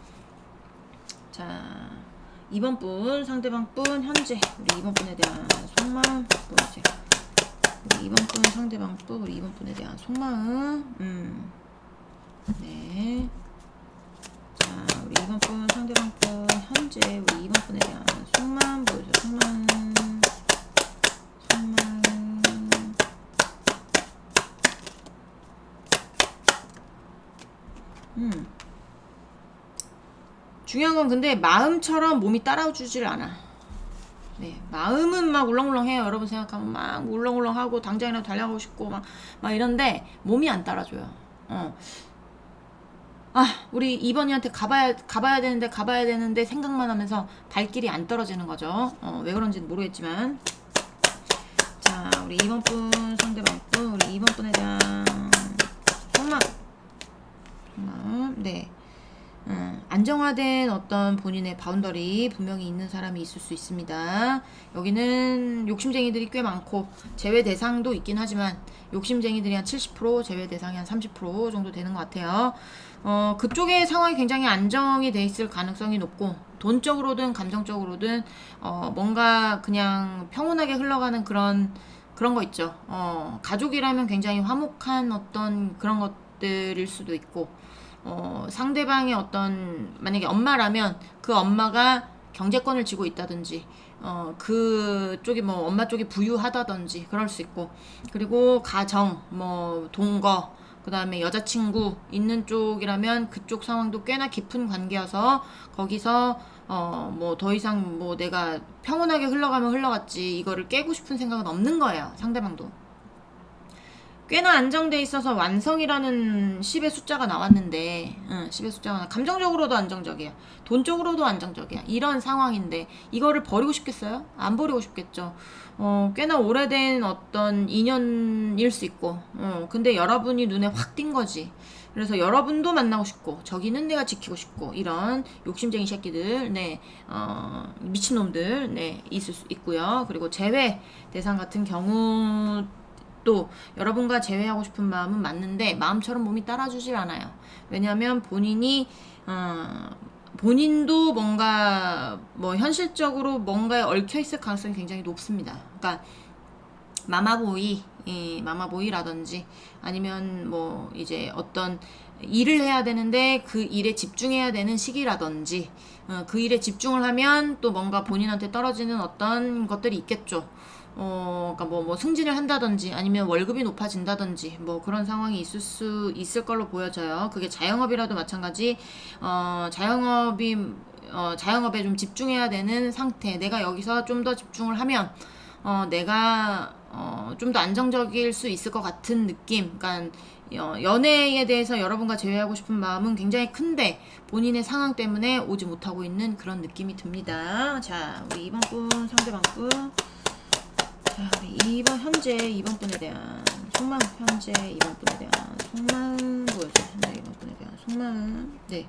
자, 2번 분, 상대방 분, 현재 우리 2번 분에 대한 속마음 보여주세요. 우리 2번 분, 상대방 분, 우리 2번 분에 대한 속마음. 네. 자, 우리 2번 분, 상대방 분, 현재 우리 2번 분에 대한 속마음 보여주세요. 속마음. 중요한 건 근데 마음처럼 몸이 따라주질 않아. 네, 마음은 막 울렁울렁해요. 여러분 생각하면 막 울렁울렁하고 당장이라도 달려가고 싶고 막 이런데 몸이 안 따라줘요. 우리 2번이한테 가봐야 되는데 생각만 하면서 발길이 안 떨어지는 거죠. 왜 그런지는 모르겠지만. 자, 우리 2번 분, 상대방 분, 우리 2번 분에 대한 속마음. 네. 안정화된 어떤 본인의 바운더리 분명히 있는 사람이 있을 수 있습니다. 여기는 욕심쟁이들이 꽤 많고 제외 대상도 있긴 하지만 욕심쟁이들이 한 70%, 제외 대상이 한 30% 정도 되는 것 같아요. 그쪽의 상황이 굉장히 안정이 돼 있을 가능성이 높고 돈적으로든 감정적으로든 뭔가 그냥 평온하게 흘러가는 그런 거 있죠. 가족이라면 굉장히 화목한 어떤 그런 것들일 수도 있고 상대방의 어떤 만약에 엄마라면 그 엄마가 경제권을 쥐고 있다든지 그쪽이 뭐 엄마 쪽이 부유하다든지 그럴 수 있고 그리고 가정 뭐 동거 그 다음에 여자친구 있는 쪽이라면 그쪽 상황도 꽤나 깊은 관계여서 거기서 뭐 더 이상 뭐 내가 평온하게 흘러가면 흘러갔지 이거를 깨고 싶은 생각은 없는 거예요 상대방도. 꽤나 안정돼 있어서 완성이라는 10의 숫자가 나왔는데 10의 숫자가 감정적으로도 안정적이야 돈적으로도 안정적이야 이런 상황인데 이거를 버리고 싶겠어요? 안 버리고 싶겠죠. 꽤나 오래된 어떤 인연일 수 있고 근데 여러분이 눈에 확 띈 거지. 그래서 여러분도 만나고 싶고 저기는 내가 지키고 싶고 이런 욕심쟁이 새끼들 미친놈들 있을 수 있고요. 그리고 제외 대상 같은 경우 또 여러분과 재회하고 싶은 마음은 맞는데 마음처럼 몸이 따라주질 않아요. 왜냐하면 본인도 뭔가 뭐 현실적으로 뭔가에 얽혀 있을 가능성이 굉장히 높습니다. 그러니까 마마보이라든지 아니면 뭐 이제 어떤 일을 해야 되는데 그 일에 집중해야 되는 시기라든지 그 일에 집중을 하면 또 뭔가 본인한테 떨어지는 어떤 것들이 있겠죠. 그러니까 뭐 승진을 한다든지 아니면 월급이 높아진다든지 뭐 그런 상황이 있을 수 있을 걸로 보여져요. 그게 자영업이라도 마찬가지. 자영업에 좀 집중해야 되는 상태. 내가 여기서 좀 더 집중을 하면 내가 좀 더 안정적일 수 있을 것 같은 느낌. 그러니까 연애에 대해서 여러분과 재회하고 싶은 마음은 굉장히 큰데 본인의 상황 때문에 오지 못하고 있는 그런 느낌이 듭니다. 자, 우리 2번 분, 상대방 분. 자, 우리 현재 2번 분에 대한 속마음, 현재 2번 분에 대한 속마음 보여줘요. 현재 2번 분에 대한 속마음. 네.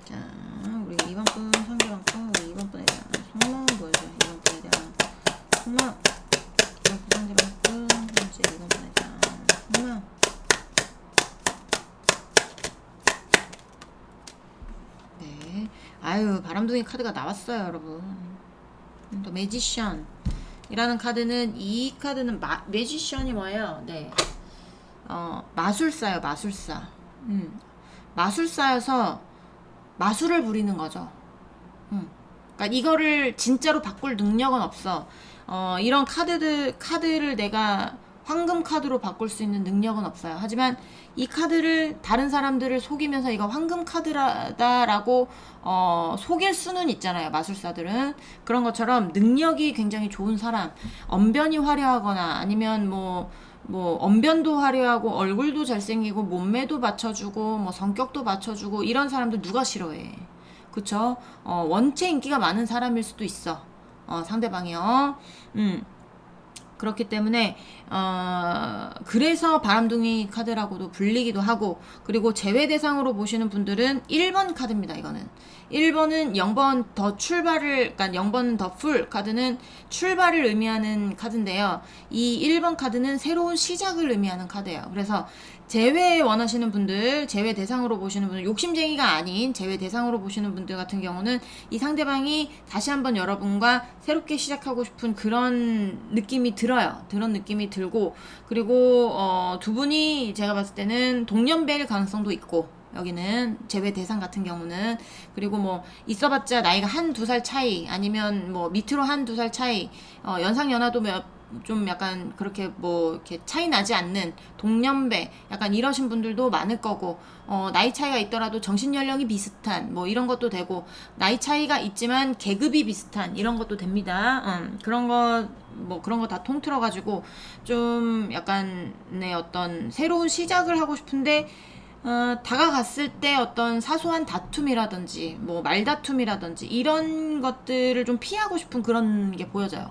자, 우리 2번 분, 상대방 분, 우리 2번 분에 대한 속마음 보여줘요. 2번 분에 대한 속마음. 2번 분, 상대방 분, 현재 2번 분에 대한 속마음. 네. 아유, 바람둥이 카드가 나왔어요, 여러분. 또 매지션 이라는 카드는 이 카드는 매지션이 뭐예요? 네. 마술사요, 마술사. 마술사여서 마술을 부리는 거죠. 그러니까 이거를 진짜로 바꿀 능력은 없어. 이런 카드를 내가 황금 카드로 바꿀 수 있는 능력은 없어요. 하지만 이 카드를 다른 사람들을 속이면서 이거 황금 카드다라고 속일 수는 있잖아요. 마술사들은 그런 것처럼 능력이 굉장히 좋은 사람, 언변이 화려하거나 아니면 뭐 언변도 화려하고 얼굴도 잘생기고 몸매도 받쳐주고 뭐 성격도 받쳐주고 이런 사람들 누가 싫어해? 그쵸? 원체 인기가 많은 사람일 수도 있어. 상대방이요. 그렇기 때문에 그래서 바람둥이 카드라고도 불리기도 하고 그리고 제외 대상으로 보시는 분들은 1번 카드입니다. 이거는 1번은 0번 더 출발을 그러니까 0번 더 풀 카드는 출발을 의미하는 카드인데요. 이 1번 카드는 새로운 시작을 의미하는 카드예요. 그래서 제외 원하시는 분들, 제외 대상으로 보시는 분들, 욕심쟁이가 아닌 제외 대상으로 보시는 분들 같은 경우는 이 상대방이 다시 한번 여러분과 새롭게 시작하고 싶은 그런 느낌이 들어요. 그런 느낌이 들고 그리고 두 분이 제가 봤을 때는 동년배일 가능성도 있고 여기는 제외 대상 같은 경우는 그리고 뭐 있어봤자 나이가 한두 살 차이 아니면 뭐 밑으로 한두 살 차이 연상 연하도 좀 약간 그렇게 뭐 이렇게 차이 나지 않는 동년배 약간 이러신 분들도 많을 거고 나이 차이가 있더라도 정신 연령이 비슷한 뭐 이런 것도 되고 나이 차이가 있지만 계급이 비슷한 이런 것도 됩니다. 그런 거 다 통틀어 가지고 좀 약간 어떤 새로운 시작을 하고 싶은데 다가갔을 때 어떤 사소한 다툼이라든지 말다툼이라든지 이런 것들을 좀 피하고 싶은 그런 게 보여져요.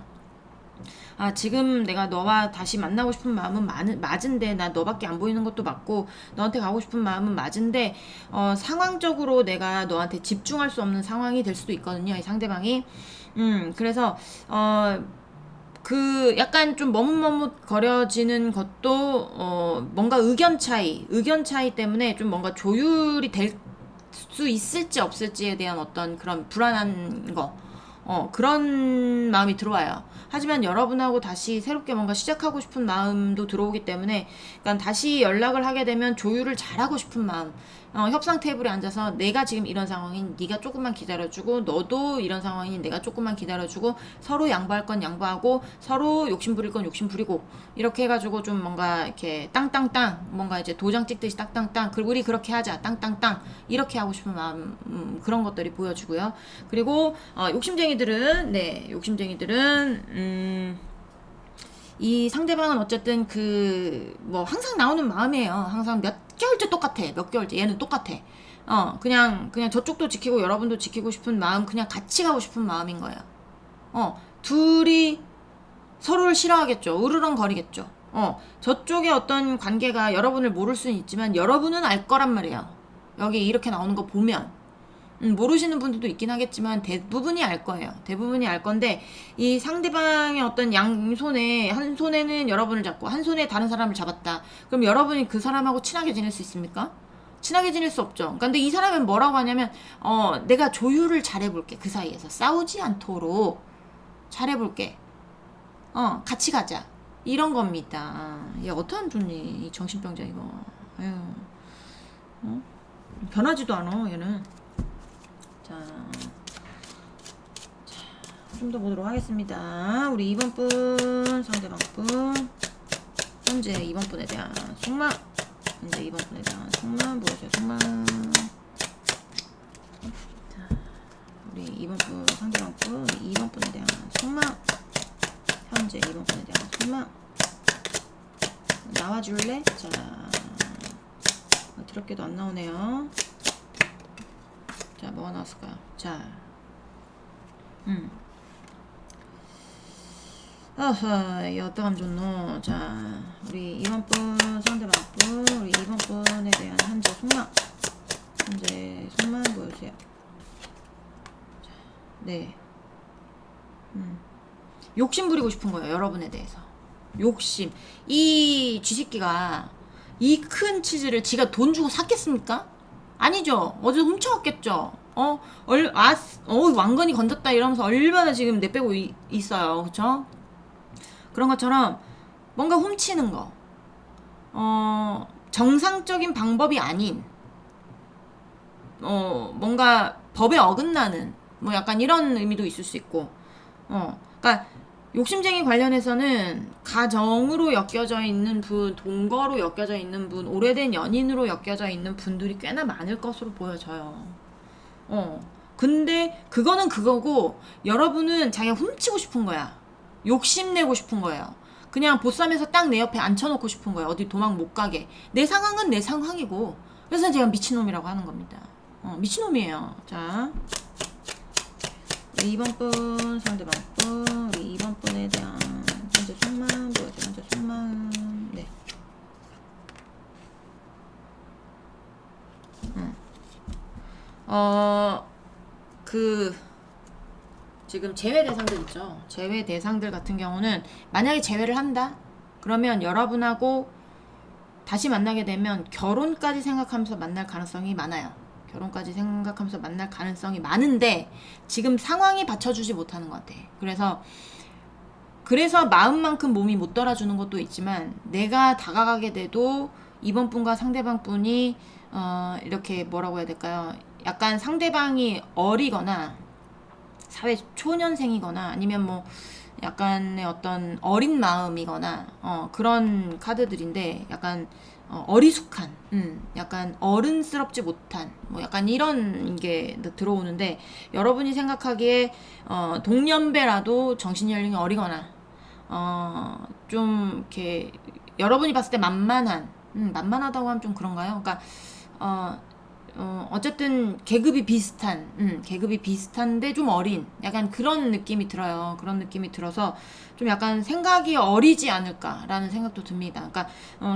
지금 내가 너와 다시 만나고 싶은 마음은 맞은데, 나 너밖에 안 보이는 것도 맞고, 너한테 가고 싶은 마음은 맞은데, 상황적으로 내가 너한테 집중할 수 없는 상황이 될 수도 있거든요, 이 상대방이. 그래서, 그 약간 좀 머뭇머뭇거려지는 것도 뭔가 의견 차이 때문에 좀 뭔가 조율이 될 수 있을지 없을지에 대한 어떤 그런 불안한 거, 그런 마음이 들어와요. 하지만 여러분하고 다시 새롭게 뭔가 시작하고 싶은 마음도 들어오기 때문에, 그러니까 다시 연락을 하게 되면 조율을 잘하고 싶은 마음, 협상 테이블에 앉아서 내가 지금 이런 상황인 네가 조금만 기다려주고, 너도 이런 상황인 내가 조금만 기다려주고, 서로 양보할 건 양보하고, 서로 욕심 부릴 건 욕심 부리고, 이렇게 해가지고 좀 뭔가 이렇게 땅땅땅, 뭔가 이제 도장 찍듯이 땅땅땅, 그리고 우리 그렇게 하자 땅땅땅, 이렇게 하고 싶은 마음, 그런 것들이 보여주고요. 그리고 욕심쟁이들은 이 상대방은 어쨌든 뭐 항상 나오는 마음이에요. 항상 몇 개월째 똑같아. 몇 개월째 얘는 똑같아. 그냥 저쪽도 지키고 여러분도 지키고 싶은 마음, 그냥 같이 가고 싶은 마음인 거예요. 둘이 서로를 싫어하겠죠. 으르렁거리겠죠. 저쪽의 어떤 관계가 여러분을 모를 수는 있지만 여러분은 알 거란 말이에요. 여기 이렇게 나오는 거 보면. 모르시는 분들도 있긴 하겠지만 대부분이 알 거예요. 대부분이 알 건데, 이 상대방의 어떤 양손에, 한 손에는 여러분을 잡고 한 손에 다른 사람을 잡았다. 그럼 여러분이 그 사람하고 친하게 지낼 수 있습니까? 친하게 지낼 수 없죠. 근데 이 사람은 뭐라고 하냐면, 내가 조율을 잘해볼게. 그 사이에서 싸우지 않도록 잘해볼게. 같이 가자. 이런 겁니다. 얘 어떠한 좋니? 이 정신병자 이거. 아유, 변하지도 않아 얘는. 자, 좀 더 보도록 하겠습니다. 우리 2번 분, 상대방 분, 현재 2번 분에 대한 속마음, 현재 2번 분에 대한 속마음 보여줘요. 속마음. 자, 우리 2번 분, 상대방 분, 2번 분에 대한 속마음, 현재 2번 분에 대한 속마음. 나와줄래? 자, 드럽게도 안 나오네요. 자, 뭐가 나왔을까요? 자, 어허, 어떡하면 좋노. 자, 우리 2번 분, 상대방 분, 우리 2번 분에 대한 현재 속마음, 현재 속마음 보여주세요. 자, 네. 욕심 부리고 싶은 거예요, 여러분에 대해서. 욕심. 이 쥐새끼가 이 큰 치즈를 지가 돈 주고 샀겠습니까? 아니죠. 어제 훔쳐왔겠죠. 왕건이 건졌다 이러면서 얼마나 지금 내빼고 있어요. 그쵸? 그런 것처럼 뭔가 훔치는 거. 정상적인 방법이 아닌, 뭔가 법에 어긋나는, 뭐 약간 이런 의미도 있을 수 있고, 그러니까 욕심쟁이 관련해서는 가정으로 엮여져 있는 분, 동거로 엮여져 있는 분, 오래된 연인으로 엮여져 있는 분들이 꽤나 많을 것으로 보여져요. 근데 그거는 그거고, 여러분은 자기가 훔치고 싶은 거야. 욕심내고 싶은 거예요. 그냥 보쌈에서 딱 내 옆에 앉혀놓고 싶은 거예요. 어디 도망 못 가게. 내 상황은 내 상황이고, 그래서 제가 미친놈이라고 하는 겁니다. 미친놈이에요. 자, 2번 분, 상대방 분, 우리 2번 분에 대한 현재 속마음 보여줘. 현재 속마음. 네. 지금 제외 대상들 있죠. 제외 대상들 같은 경우는 만약에 제외를 한다? 그러면 여러분하고 다시 만나게 되면 결혼까지 생각하면서 만날 가능성이 많아요. 결혼까지 생각하면서 만날 가능성이 많은데 지금 상황이 받쳐주지 못하는 것 같아. 그래서 마음만큼 몸이 못 따라주는 것도 있지만, 내가 다가가게 돼도 이번 분과 상대방 분이 이렇게 뭐라고 해야 될까요? 약간 상대방이 어리거나 사회 초년생이거나 아니면 뭐 약간의 어떤 어린 마음이거나 그런 카드들인데, 약간 어리숙한, 약간 어른스럽지 못한, 뭐 약간 이런 게 들어오는데, 여러분이 생각하기에 동년배라도 정신연령이 어리거나 좀 이렇게 여러분이 봤을 때 만만하다고 하면 좀 그런가요? 그러니까 어쨌든 계급이 비슷한데 좀 어린 약간 그런 느낌이 들어요. 그런 느낌이 들어서 좀 약간 생각이 어리지 않을까라는 생각도 듭니다. 그러니까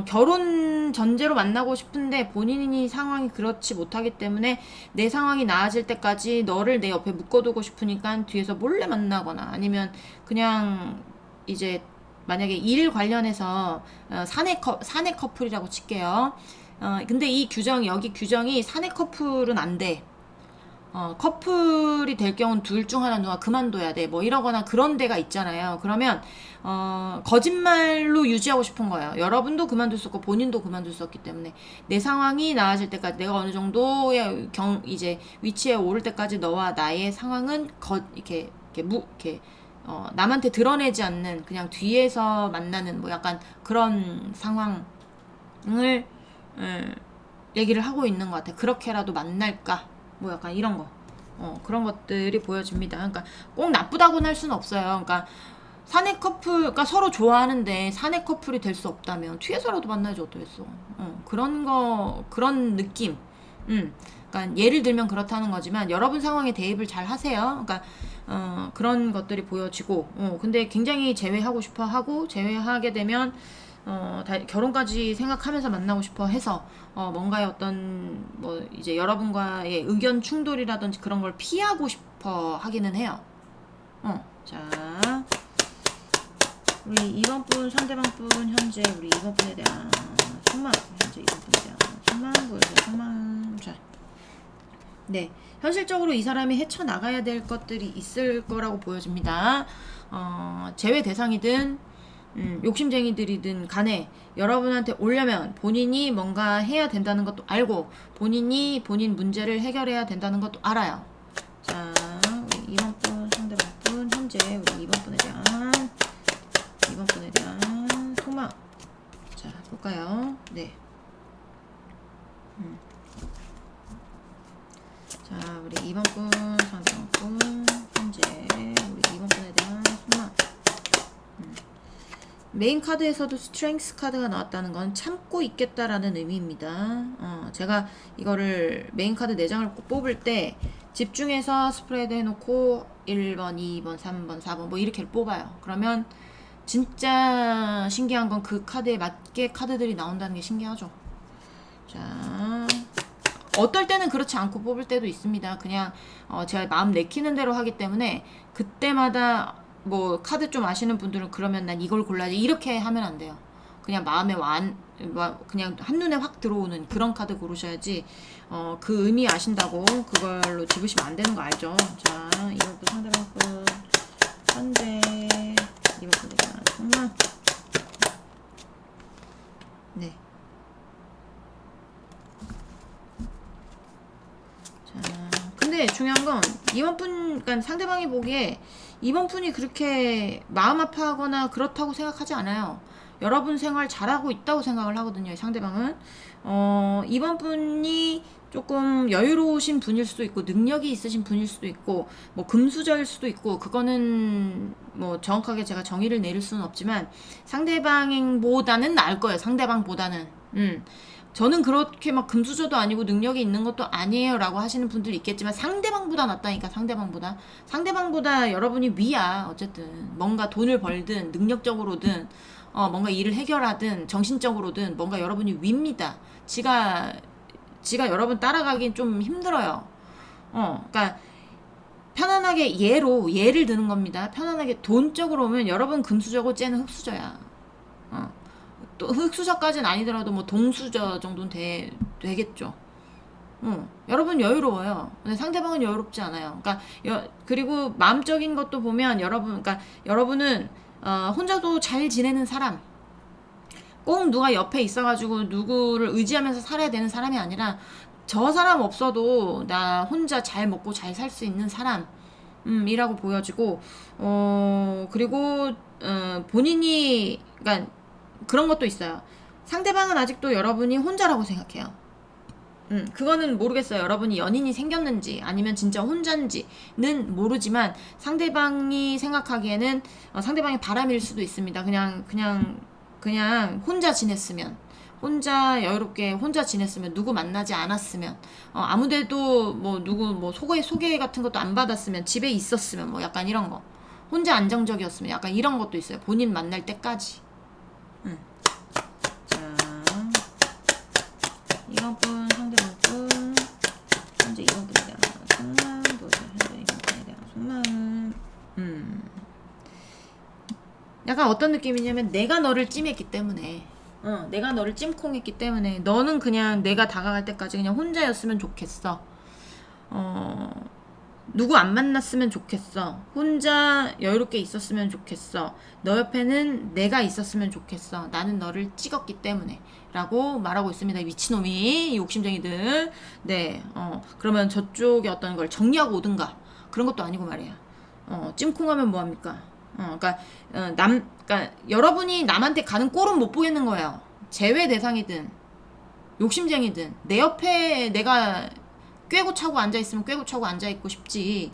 결혼 전제로 만나고 싶은데 본인이 상황이 그렇지 못하기 때문에 내 상황이 나아질 때까지 너를 내 옆에 묶어두고 싶으니까 뒤에서 몰래 만나거나 아니면 그냥 이제 만약에 일 관련해서 사내 커플이라고 칠게요. 근데 이 여기 규정이 사내 커플은 안 돼. 커플이 될 경우는 둘 중 하나 누가 그만둬야 돼. 뭐 이러거나 그런 데가 있잖아요. 그러면, 거짓말로 유지하고 싶은 거예요. 여러분도 그만둘 수 없고 본인도 그만둘 수 없기 때문에 내 상황이 나아질 때까지 내가 어느 정도의 이제 위치에 오를 때까지 너와 나의 상황은 이렇게 남한테 드러내지 않는 그냥 뒤에서 만나는 뭐 약간 그런 상황을 얘기를 하고 있는 것 같아. 그렇게라도 만날까? 뭐 약간 이런 거. 그런 것들이 보여집니다. 그러니까 꼭 나쁘다고는 할 수는 없어요. 그러니까 사내 커플, 그러니까 서로 좋아하는데 사내 커플이 될 수 없다면 뒤에서라도 만나야지 어쩌겠어. 그런 느낌. 그러니까 예를 들면 그렇다는 거지만 여러분 상황에 대입을 잘 하세요. 그러니까 그런 것들이 보여지고, 근데 굉장히 제외하고 싶어 하고 제외하게 되면 결혼까지 생각하면서 만나고 싶어 해서 뭔가의 어떤 뭐 이제 여러분과의 의견 충돌이라든지 그런 걸 피하고 싶어 하기는 해요. 자, 우리 2번 분, 상대방 분 현재 우리 2번 분에 대한 속마음, 현재 2번 분에 대한 속마음 보여주세요. 속마음. 자, 네, 현실적으로 이 사람이 헤쳐나가야 될 것들이 있을 거라고 보여집니다. 제외 대상이든 욕심쟁이들이든 간에 여러분한테 오려면 본인이 뭔가 해야 된다는 것도 알고 본인이 본인 문제를 해결해야 된다는 것도 알아요. 자, 우리 2번 분, 상대방 분 현재 우리 2번 분에 대한 속마음. 자, 볼까요? 네. 자, 우리 2번 분, 상대방 분 현재 우리 2번 분에 대한 속마음. 메인 카드에서도 스트렝스 카드가 나왔다는 건 참고 있겠다라는 의미입니다. 제가 이거를 메인 카드 4장을 뽑을 때 집중해서 스프레드 해놓고 1번, 2번, 3번, 4번 뭐 이렇게 뽑아요. 그러면 진짜 신기한 건 그 카드에 맞게 카드들이 나온다는 게 신기하죠. 자, 어떨 때는 그렇지 않고 뽑을 때도 있습니다. 그냥 제가 마음 내키는 대로 하기 때문에 그때마다 뭐 카드 좀 아시는 분들은 그러면 난 이걸 골라야지 이렇게 하면 안 돼요. 그냥 마음에 그냥 한눈에 확 들어오는 그런 카드 고르셔야지 그 의미 아신다고 그걸로 집으시면 안 되는 거 알죠? 자, 이것도 상대방 분 현재 이번 분이다. 정말 네. 자, 근데 중요한 건 이번 분, 그러니까 상대방이 보기에 이번 분이 그렇게 마음 아파하거나 그렇다고 생각하지 않아요. 여러분 생활 잘하고 있다고 생각을 하거든요. 상대방은 이번 분이 조금 여유로우신 분일 수도 있고 능력이 있으신 분일 수도 있고 뭐 금수저일 수도 있고 그거는 뭐 정확하게 제가 정의를 내릴 수는 없지만 상대방보다는 나을 거예요. 상대방보다는 저는 그렇게 막 금수저도 아니고 능력이 있는 것도 아니에요 라고 하시는 분들 있겠지만 상대방보다 낫다니까. 상대방보다 여러분이 위야. 어쨌든 뭔가 돈을 벌든 능력적으로든 뭔가 일을 해결하든 정신적으로든 뭔가 여러분이 위입니다. 지가 여러분 따라가긴 좀 힘들어요. 그러니까 편안하게 예를 드는 겁니다. 편안하게 돈적으로 오면 여러분 금수저고 쟤는 흑수저야. 또 흑수저까지는 아니더라도 뭐 동수저 정도는 되겠죠. 여러분 여유로워요. 근데 상대방은 여유롭지 않아요. 그러니까 그리고 마음적인 것도 보면 그러니까 여러분은 혼자도 잘 지내는 사람. 꼭 누가 옆에 있어가지고 누구를 의지하면서 살아야 되는 사람이 아니라 저 사람 없어도 나 혼자 잘 먹고 잘 살 수 있는 사람이라고 보여지고 그리고 본인이 그러니까 그런 것도 있어요. 상대방은 아직도 여러분이 혼자라고 생각해요. 그거는 모르겠어요. 여러분이 연인이 생겼는지 아니면 진짜 혼자인지는 모르지만 상대방이 생각하기에는 상대방의 바람일 수도 있습니다. 그냥 혼자 지냈으면 혼자 여유롭게 혼자 지냈으면, 누구 만나지 않았으면, 아무데도 뭐 누구 뭐 소개 같은 것도 안 받았으면, 집에 있었으면, 뭐 약간 이런 거. 혼자 안정적이었으면 약간 이런 것도 있어요. 본인 만날 때까지. 자, 이번 분, 상대방 분, 현재 이번 분에 대한 속마음, 보자. 현재 이번 분에 대한 속마음. 약간 어떤 느낌이냐면, 내가 너를 찜했기 때문에, 내가 너를 찜콩했기 때문에, 너는 그냥 내가 다가갈 때까지 그냥 혼자였으면 좋겠어. 누구 안 만났으면 좋겠어. 혼자 여유롭게 있었으면 좋겠어. 너 옆에는 내가 있었으면 좋겠어. 나는 너를 찍었기 때문에. 라고 말하고 있습니다. 미친놈이, 이 욕심쟁이들. 네, 그러면 저쪽에 어떤 걸 정리하고 오든가. 그런 것도 아니고 말이야. 찜콩하면 뭐합니까? 그러니까 여러분이 남한테 가는 꼴은 못 보겠는 거예요. 제외 대상이든 욕심쟁이든 내 옆에 내가 꿰고 차고 앉아있으면 꿰고 차고 앉아있고 싶지.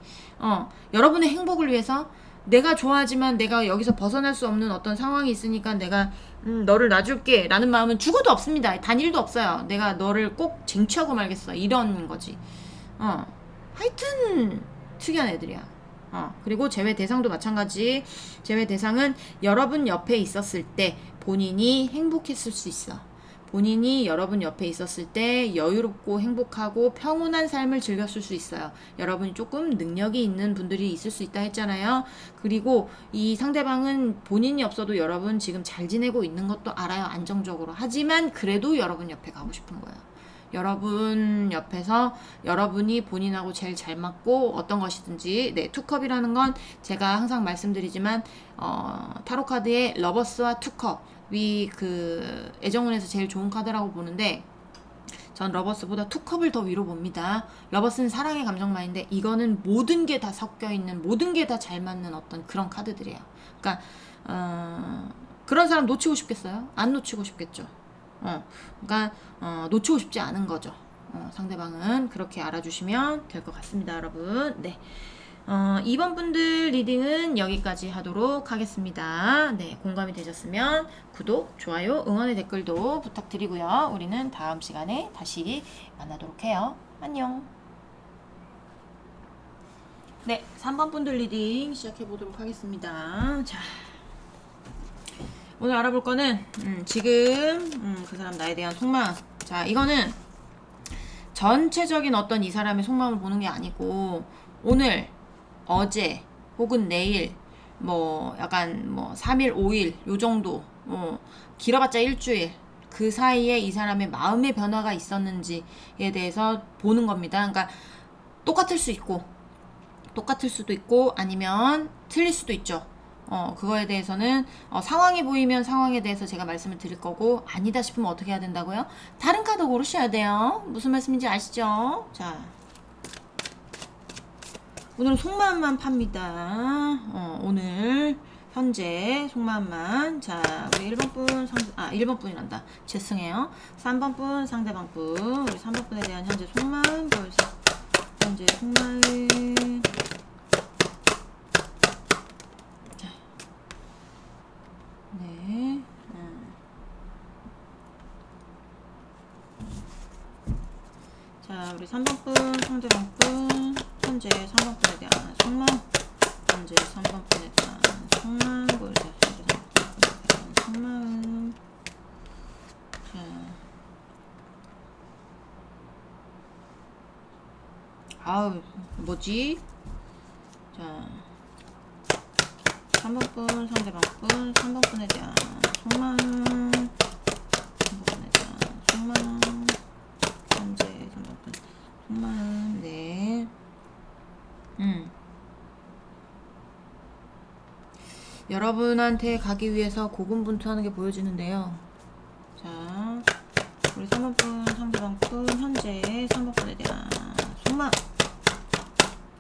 여러분의 행복을 위해서 내가 좋아하지만 내가 여기서 벗어날 수 없는 어떤 상황이 있으니까 내가 너를 놔줄게 라는 마음은 죽어도 없습니다. 단일도 없어요. 내가 너를 꼭 쟁취하고 말겠어 이런 거지. 하여튼 특이한 애들이야. 그리고 제외 대상도 마찬가지. 제외 대상은 여러분 옆에 있었을 때 본인이 행복했을 수 있어. 본인이 여러분 옆에 있었을 때 여유롭고 행복하고 평온한 삶을 즐겼을 수 있어요. 여러분이 조금 능력이 있는 분들이 있을 수 있다 했잖아요. 그리고 이 상대방은 본인이 없어도 여러분 지금 잘 지내고 있는 것도 알아요. 안정적으로. 하지만 그래도 여러분 옆에 가고 싶은 거예요. 여러분 옆에서 여러분이 본인하고 제일 잘 맞고 어떤 것이든지. 네, 투컵이라는 건 제가 항상 말씀드리지만 타로카드의 러버스와 투컵이 그 애정운에서 제일 좋은 카드라고 보는데, 전 러버스보다 투컵을 더 위로 봅니다. 러버스는 사랑의 감정만인데 이거는 모든 게 다 섞여있는, 모든 게 다 잘 맞는 어떤 그런 카드들이에요. 그러니까 그런 사람 놓치고 싶겠어요? 안 놓치고 싶겠죠. 그러니까 놓치고 싶지 않은 거죠. 상대방은 그렇게 알아주시면 될 것 같습니다, 여러분. 네. 2번 분들 리딩은 여기까지 하도록 하겠습니다. 네, 공감이 되셨으면 구독, 좋아요, 응원의 댓글도 부탁드리고요. 우리는 다음 시간에 다시 만나도록 해요. 안녕. 네, 3번 분들 리딩 시작해 보도록 하겠습니다. 자, 오늘 알아볼 거는 지금 그 사람 나에 대한 속마음. 자, 이거는 전체적인 어떤 이 사람의 속마음을 보는 게 아니고, 오늘, 어제, 혹은 내일, 뭐 약간 뭐 3일, 5일 요 정도, 길어봤자 일주일, 그 사이에 이 사람의 마음의 변화가 있었는지에 대해서 보는 겁니다. 그러니까 똑같을 수 있고, 똑같을 수도 있고, 아니면 틀릴 수도 있죠. 그거에 대해서는 상황이 보이면 상황에 대해서 제가 말씀을 드릴 거고, 아니다 싶으면 어떻게 해야 된다고요? 다른 카드 고르셔야 돼요. 무슨 말씀인지 아시죠? 자, 오늘은 속마음만 팝니다. 오늘 현재 속마음만. 자, 우리 1번 분 1번 분이란다. 죄송해요. 3번 분, 상대방 분. 우리 3번 분에 대한 현재 속마음 보여주세요. 현재 속마음. 자, 네. 자, 우리 3번 분, 상대방 분. 현재 3번 분에 대한 속마음. 현재 3번 분에 대한 속마음 보여주세요. 현재 3번 분에 대한 속마음. 자, 아우, 뭐지? 자, 3번 분, 상대방 분, 3번 분에 대한 속마음. 3번 분에 대한 속마음. 현재 3번 분 속마음. 네. 여러분한테 가기 위해서 고군분투하는 게 보여지는데요. 자, 우리 3번 분, 상대방 분, 현재 3번 분에 대한 속마음.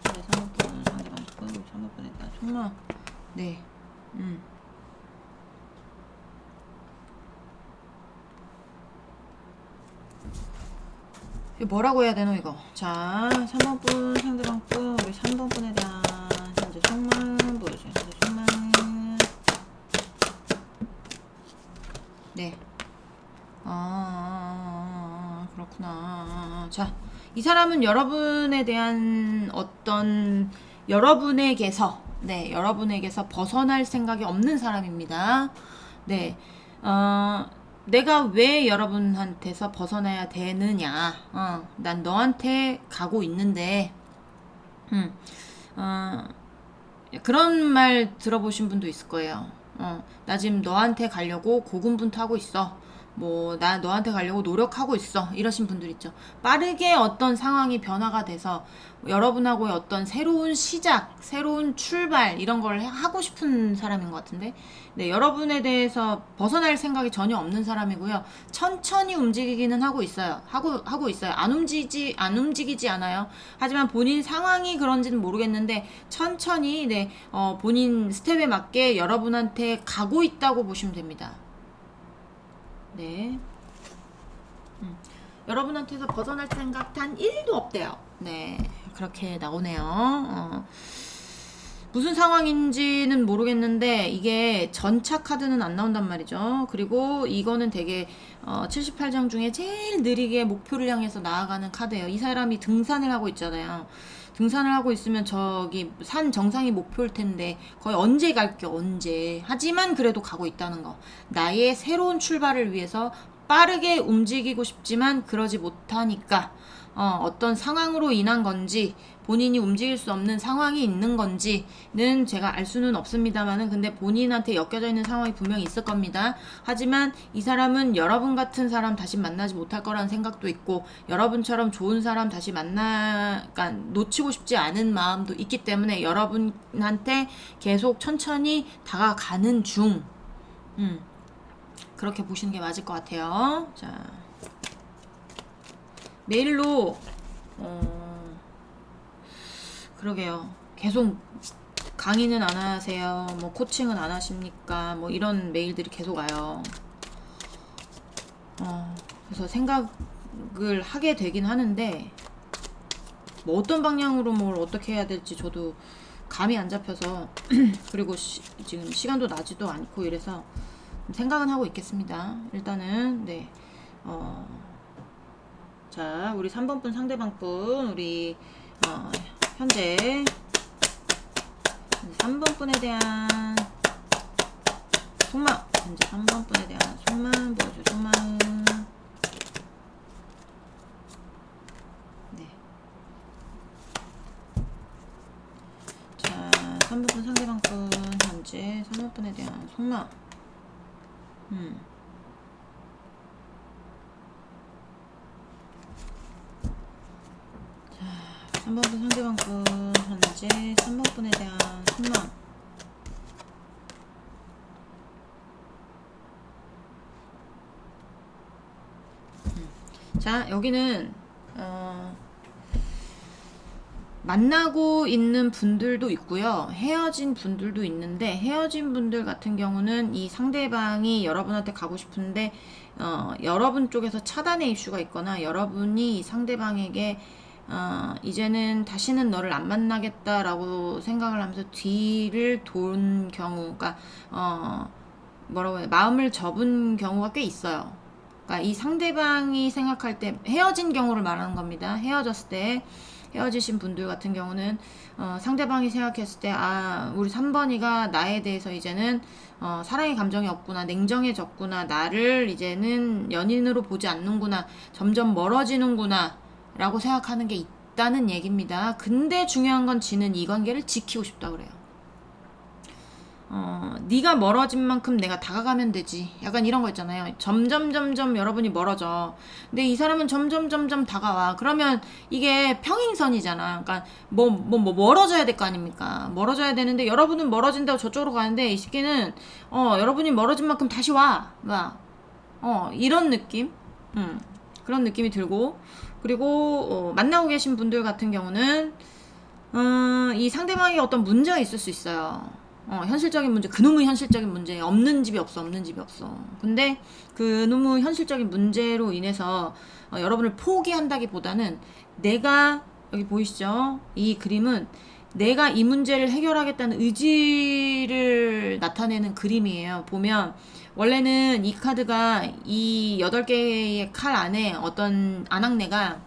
현재 3번 분, 상대방 분, 3번 분에 대한 속마음. 네. 이거 뭐라고 해야 되노, 이거? 자, 3번 분, 상대방 분, 우리 3번 분에 대한 현재 속마음 보여줘요. 현재 속마음. 네. 그렇구나. 자, 이 사람은 여러분에 대한 어떤 여러분에게서 벗어날 생각이 없는 사람입니다. 네, 어, 내가 왜 여러분한테서 벗어나야 되느냐? 난 너한테 가고 있는데, 음, 어, 그런 말 들어보신 분도 있을 거예요. 나 지금 너한테 가려고 고군분투하고 있어. 뭐, 나 너한테 가려고 노력하고 있어. 이러신 분들 있죠. 빠르게 어떤 상황이 변화가 돼서 여러분하고의 어떤 새로운 시작, 새로운 출발, 이런 걸 하고 싶은 사람인 것 같은데, 네, 여러분에 대해서 벗어날 생각이 전혀 없는 사람이고요. 천천히 움직이기는 하고 있어요. 하고 있어요. 안 움직이지 않아요. 하지만 본인 상황이 그런지는 모르겠는데, 천천히, 네, 본인 스텝에 맞게 여러분한테 가고 있다고 보시면 됩니다. 네. 여러분한테서 벗어날 생각 단 1도 없대요. 네. 그렇게 나오네요. 무슨 상황인지는 모르겠는데 이게 전차 카드는 안 나온단 말이죠. 그리고 이거는 되게 78장 중에 제일 느리게 목표를 향해서 나아가는 카드예요. 이 사람이 등산을 하고 있잖아요. 등산을 하고 있으면 저기 산 정상이 목표일 텐데 거의 언제 갈게 언제. 하지만 그래도 가고 있다는 거. 나의 새로운 출발을 위해서 빠르게 움직이고 싶지만 그러지 못하니까 어떤 상황으로 인한 건지 본인이 움직일 수 없는 상황이 있는 건지는 제가 알 수는 없습니다만은 근데 본인한테 엮여져 있는 상황이 분명히 있을 겁니다. 하지만 이 사람은 여러분 같은 사람 다시 만나지 못할 거라는 생각도 있고 여러분처럼 좋은 사람 다시 그러니까 놓치고 싶지 않은 마음도 있기 때문에 여러분한테 계속 천천히 다가가는 중. 그렇게 보시는 게 맞을 것 같아요. 자, 메일로 그러게요. 계속 강의는 안 하세요. 뭐 코칭은 안 하십니까? 뭐 이런 메일들이 계속 와요. 그래서 생각을 하게 되긴 하는데 뭐 어떤 방향으로 뭘 어떻게 해야 될지 저도 감이 안 잡혀서 그리고 지금 시간도 나지도 않고 이래서 생각은 하고 있겠습니다. 일단은 네. 자, 우리 3번 분 상대방 분 우리 현재 3번 분에 대한 속마음, 현재 3번 분에 대한 속마음 보여줘. 속마음. 네. 자, 3번 분 상대방 분 현재 3번 분에 대한 속마음. 자, 3번 분 상대방 분 현재 3번 분에 대한 속마음. 자, 여기는 만나고 있는 분들도 있고요. 헤어진 분들도 있는데 헤어진 분들 같은 경우는 이 상대방이 여러분한테 가고 싶은데 여러분 쪽에서 차단의 이슈가 있거나 여러분이 이 상대방에게 이제는 다시는 너를 안 만나겠다라고 생각을 하면서 뒤를 돈 경우가 뭐라고 해요? 마음을 접은 경우가 꽤 있어요. 그러니까 이 상대방이 생각할 때 헤어진 경우를 말하는 겁니다. 헤어졌을 때 헤어지신 분들 같은 경우는 상대방이 생각했을 때 우리 3번이가 나에 대해서 이제는 사랑의 감정이 없구나, 냉정해졌구나, 나를 이제는 연인으로 보지 않는구나, 점점 멀어지는구나 라고 생각하는 게 있다는 얘기입니다. 근데 중요한 건 지는 이 관계를 지키고 싶다 그래요. 네가 멀어진 만큼 내가 다가가면 되지. 약간 이런 거 있잖아요. 점점 여러분이 멀어져. 근데 이 사람은 점점 다가와. 그러면 이게 평행선이잖아. 그러니까 멀어져야 될 거 아닙니까? 멀어져야 되는데 여러분은 멀어진다고 저쪽으로 가는데 이 새끼는 여러분이 멀어진 만큼 다시 와. 이런 느낌? 그런 느낌이 들고 그리고 만나고 계신 분들 같은 경우는 이 상대방에게 어떤 문제가 있을 수 있어요. 현실적인 문제, 그놈의 현실적인 문제, 없는 집이 없어. 근데 그놈의 현실적인 문제로 인해서 여러분을 포기한다기보다는 내가, 여기 보이시죠? 이 그림은 내가 이 문제를 해결하겠다는 의지를 나타내는 그림이에요. 보면 원래는 이 카드가 이 8개의 칼 안에 어떤 아낙네가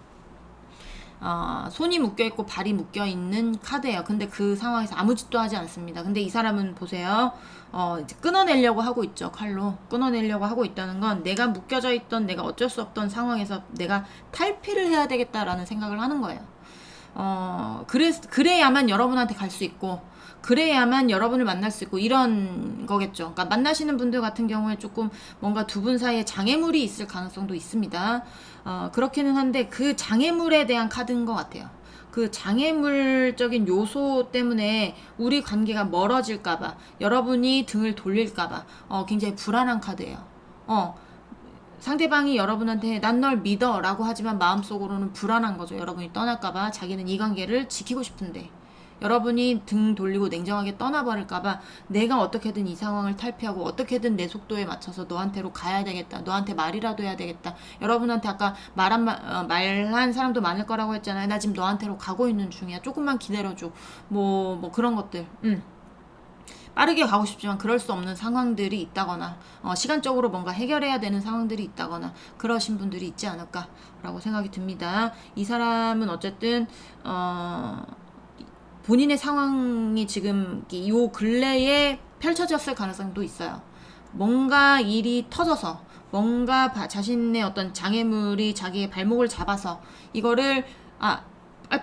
손이 묶여있고 발이 묶여있는 카드예요. 근데 그 상황에서 아무 짓도 하지 않습니다. 근데 이 사람은 보세요. 이제 끊어내려고 하고 있죠. 칼로 끊어내려고 하고 있다는 건 내가 묶여져 있던, 내가 어쩔 수 없던 상황에서 내가 탈피를 해야 되겠다라는 생각을 하는 거예요. 그래야만 여러분한테 갈 수 있고, 그래야만 여러분을 만날 수 있고, 이런 거겠죠. 그러니까 만나시는 분들 같은 경우에 조금 뭔가 두 분 사이에 장애물이 있을 가능성도 있습니다. 그렇기는 한데 그 장애물에 대한 카드인 것 같아요. 그 장애물적인 요소 때문에 우리 관계가 멀어질까봐, 여러분이 등을 돌릴까봐 굉장히 불안한 카드예요. 상대방이 여러분한테 난 널 믿어 라고 하지만 마음속으로는 불안한 거죠. 여러분이 떠날까봐, 자기는 이 관계를 지키고 싶은데 여러분이 등 돌리고 냉정하게 떠나버릴까봐 내가 어떻게든 이 상황을 탈피하고 어떻게든 내 속도에 맞춰서 너한테로 가야 되겠다, 너한테 말이라도 해야 되겠다. 여러분한테 아까 말한 사람도 많을 거라고 했잖아요. 나 지금 너한테로 가고 있는 중이야, 조금만 기다려줘, 뭐 그런 것들. 빠르게 가고 싶지만 그럴 수 없는 상황들이 있다거나, 시간적으로 뭔가 해결해야 되는 상황들이 있다거나, 그러신 분들이 있지 않을까라고 생각이 듭니다. 이 사람은 어쨌든 본인의 상황이 지금 요 근래에 펼쳐졌을 가능성도 있어요. 뭔가 일이 터져서, 뭔가 자신의 어떤 장애물이 자기의 발목을 잡아서 이거를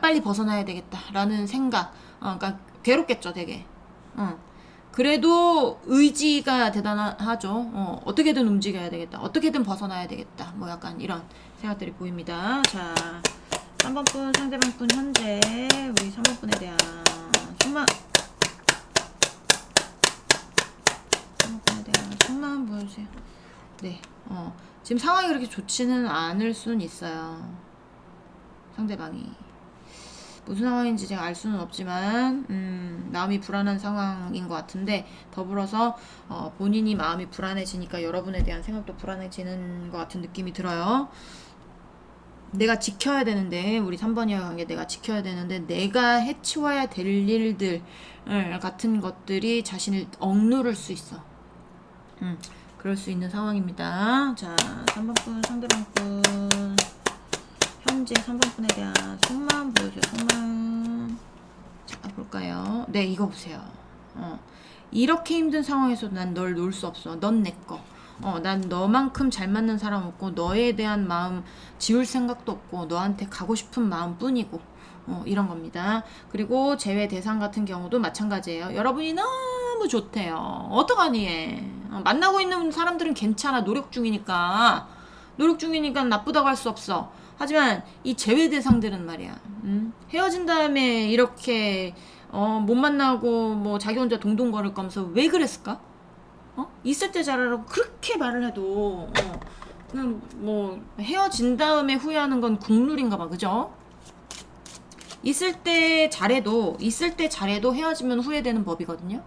빨리 벗어나야 되겠다라는 생각. 그러니까 괴롭겠죠, 되게. 그래도 의지가 대단하죠. 어떻게든 움직여야 되겠다, 어떻게든 벗어나야 되겠다, 뭐 약간 이런 생각들이 보입니다. 자, 3번 분, 상대방 분 현재 우리 3번 분에 대한 속마음, 3번 분에 대한 속마음 보여주세요. 네, 지금 상황이 그렇게 좋지는 않을 수는 있어요. 상대방이 무슨 상황인지 제가 알 수는 없지만 마음이 불안한 상황인 것 같은데, 더불어서 본인이 마음이 불안해지니까 여러분에 대한 생각도 불안해지는 것 같은 느낌이 들어요. 내가 지켜야 되는데, 우리 3번이와 관계 내가 지켜야 되는데 내가 해치워야 될 일들 같은 것들이 자신을 억누를 수 있어. 그럴 수 있는 상황입니다. 자, 3번 분, 상대방 분 현재 3번 분에 대한 속마음 보여줘요. 속마음. 자, 볼까요? 네, 이거 보세요. 이렇게 힘든 상황에서도 난 널 놓을 수 없어. 넌 내 거. 난 너만큼 잘 맞는 사람 없고, 너에 대한 마음 지울 생각도 없고, 너한테 가고 싶은 마음 뿐이고, 이런 겁니다. 그리고 제외 대상 같은 경우도 마찬가지예요. 여러분이 너무 좋대요. 어떡하니 얘. 만나고 있는 사람들은 괜찮아. 노력 중이니까 나쁘다고 할 수 없어. 하지만 이 제외 대상들은 말이야, 헤어진 다음에 이렇게 못 만나고 뭐 자기 혼자 동동거릴 거면서 왜 그랬을까? 있을 때 잘하라고 그렇게 말을 해도 그냥 뭐 헤어진 다음에 후회하는 건 국룰인가 봐, 그죠? 있을 때 잘해도 헤어지면 후회되는 법이거든요.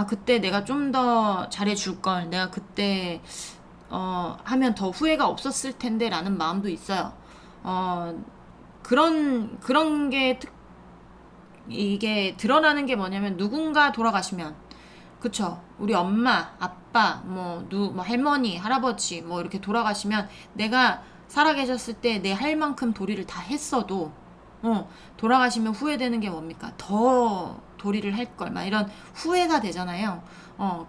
그때 내가 좀 더 잘해줄 걸, 내가 그때 하면 더 후회가 없었을 텐데 라는 마음도 있어요. 그런 게 이게 드러나는 게 뭐냐면, 누군가 돌아가시면, 그쵸, 우리 엄마, 아빠, 뭐 할머니, 할아버지 뭐 이렇게 돌아가시면, 내가 살아계셨을 때 내 할 만큼 도리를 다 했어도 돌아가시면 후회되는 게 뭡니까? 더 도리를 할 걸, 막 이런 후회가 되잖아요.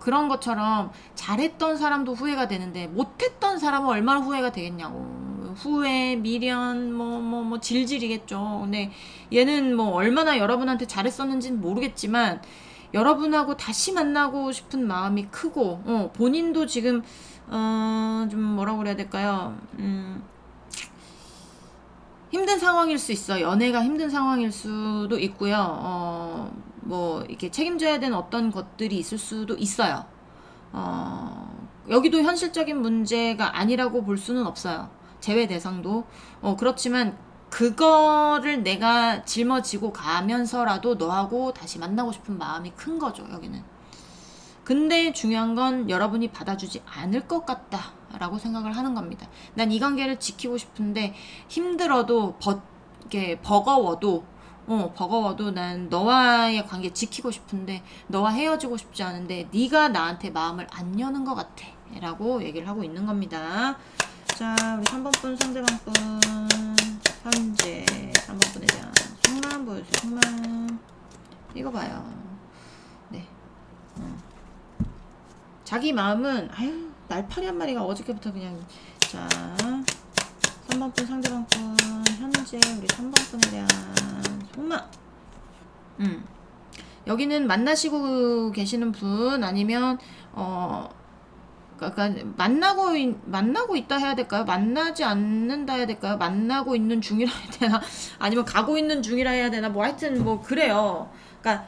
그런 것처럼 잘했던 사람도 후회가 되는데 못했던 사람은 얼마나 후회가 되겠냐고. 후회, 미련, 뭐 질질이겠죠. 근데 얘는 뭐 얼마나 여러분한테 잘했었는지는 모르겠지만, 여러분하고 다시 만나고 싶은 마음이 크고, 본인도 지금 좀 뭐라고 그래야 될까요? 힘든 상황일 수 있어. 연애가 힘든 상황일 수도 있고요. 뭐 이렇게 책임져야 되는 어떤 것들이 있을 수도 있어요. 여기도 현실적인 문제가 아니라고 볼 수는 없어요. 제외 대상도. 그렇지만 그거를 내가 짊어지고 가면서라도 너하고 다시 만나고 싶은 마음이 큰 거죠, 여기는. 근데 중요한 건 여러분이 받아주지 않을 것 같다 라고 생각을 하는 겁니다. 난 이 관계를 지키고 싶은데 힘들어도 이렇게 버거워도 버거워도 난 너와의 관계 지키고 싶은데 너와 헤어지고 싶지 않은데 네가 나한테 마음을 안 여는 것 같아 라고 얘기를 하고 있는 겁니다. 자, 우리 3번 분 상대방 분 현재 3번 분에 대한 속마음 보여주세요. 속마음 이거 봐요. 네. 자기 마음은 아유 날파리 한 마리가 어저께부터 그냥. 자, 3번 분 상대방 분 현재 우리 3번 분에 대한 속마음. 여기는 만나시고 계시는 분 아니면 그러니까 만나고 있다 해야 될까요? 만나지 않는다 해야 될까요? 만나고 있는 중이라 해야 되나? 아니면 가고 있는 중이라 해야 되나? 뭐 하여튼 뭐 그래요. 그러니까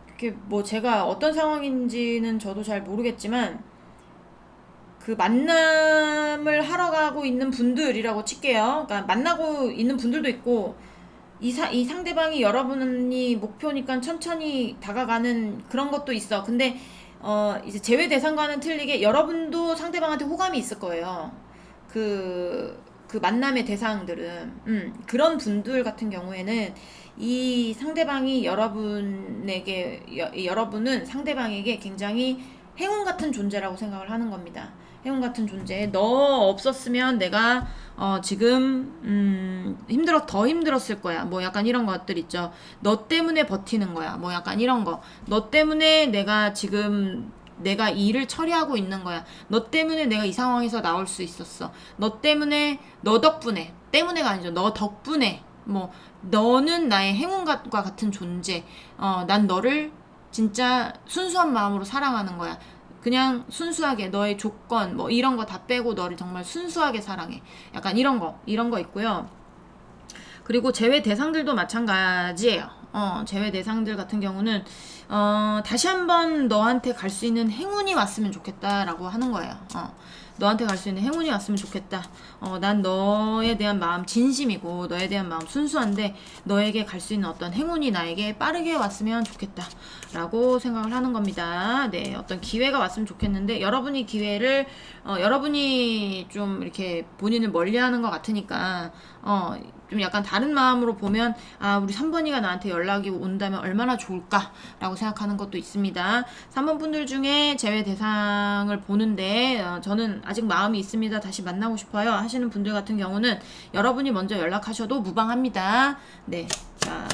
이렇게 뭐 제가 어떤 상황인지는 저도 잘 모르겠지만 그 만남을 하러 가고 있는 분들이라고 칠게요. 그러니까 만나고 있는 분들도 있고 이 상대방이 여러분이 목표니까 천천히 다가가는 그런 것도 있어. 근데 이제 제외 대상과는 틀리게 여러분도 상대방한테 호감이 있을 거예요. 그 만남의 대상들은 그런 분들 같은 경우에는 이 상대방이 여러분은 상대방에게 굉장히 행운 같은 존재라고 생각을 하는 겁니다. 행운 같은 존재. 너 없었으면 내가 지금 더 힘들었을 거야. 뭐 약간 이런 것들 있죠. 너 때문에 버티는 거야. 뭐 약간 이런 거. 너 때문에 내가 지금 내가 이 일을 처리하고 있는 거야. 너 때문에 내가 이 상황에서 나올 수 있었어. 너 때문에, 너 덕분에, 때문에가 아니죠. 너 덕분에, 뭐 너는 나의 행운과 같은 존재. 난 너를 진짜 순수한 마음으로 사랑하는 거야. 그냥 순수하게 너의 조건 뭐 이런 거 다 빼고 너를 정말 순수하게 사랑해. 약간 이런 거 있고요. 그리고 제외 대상들도 마찬가지예요. 제외 대상들 같은 경우는 다시 한번 너한테 갈 수 있는 행운이 왔으면 좋겠다라고 하는 거예요. 너한테 갈 수 있는 행운이 왔으면 좋겠다. 난 너에 대한 마음 진심이고 너에 대한 마음 순수한데 너에게 갈 수 있는 어떤 행운이 나에게 빠르게 왔으면 좋겠다 라고 생각을 하는 겁니다. 네, 어떤 기회가 왔으면 좋겠는데 여러분이 기회를 여러분이 좀 이렇게 본인을 멀리하는 것 같으니까 좀 약간 다른 마음으로 보면 우리 3번이가 나한테 연락이 온다면 얼마나 좋을까 라고 생각하는 것도 있습니다. 3번 분들 중에 제외 대상을 보는데 저는 아직 마음이 있습니다. 다시 만나고 싶어요 하시는 분들 같은 경우는 여러분이 먼저 연락하셔도 무방합니다. 네, 자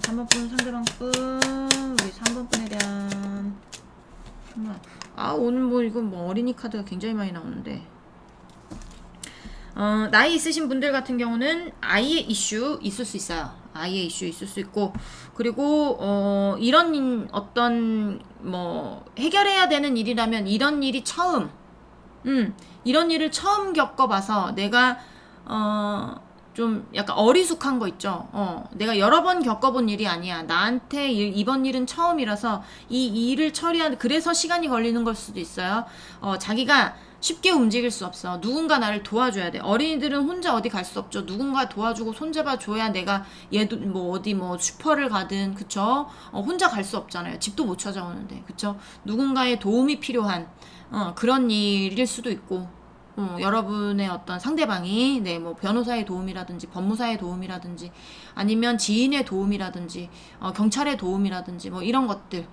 3번 분 상대방 분 우리 3번 분에 대한 오늘 뭐 이건 뭐 어린이 카드가 굉장히 많이 나오는데 나이 있으신 분들 같은 경우는 아이의 이슈 있을 수 있어요. 아이의 이슈 있을 수 있고 그리고 이런 어떤 뭐 해결해야 되는 일이라면 이런 일이 처음 이런 일을 처음 겪어봐서 내가 좀 약간 어리숙한 거 있죠. 내가 여러 번 겪어본 일이 아니야. 나한테 이번 일은 처음이라서 이 일을 그래서 시간이 걸리는 걸 수도 있어요. 자기가 쉽게 움직일 수 없어. 누군가 나를 도와줘야 돼. 어린이들은 혼자 어디 갈 수 없죠. 누군가 도와주고 손잡아 줘야 내가 얘도 뭐 어디 뭐 슈퍼를 가든 그쵸? 혼자 갈 수 없잖아요. 집도 못 찾아오는데 그쵸? 누군가의 도움이 필요한 그런 일일 수도 있고 여러분의 어떤 상대방이 뭐 변호사의 도움이라든지 법무사의 도움이라든지 아니면 지인의 도움이라든지 경찰의 도움이라든지 뭐 이런 것들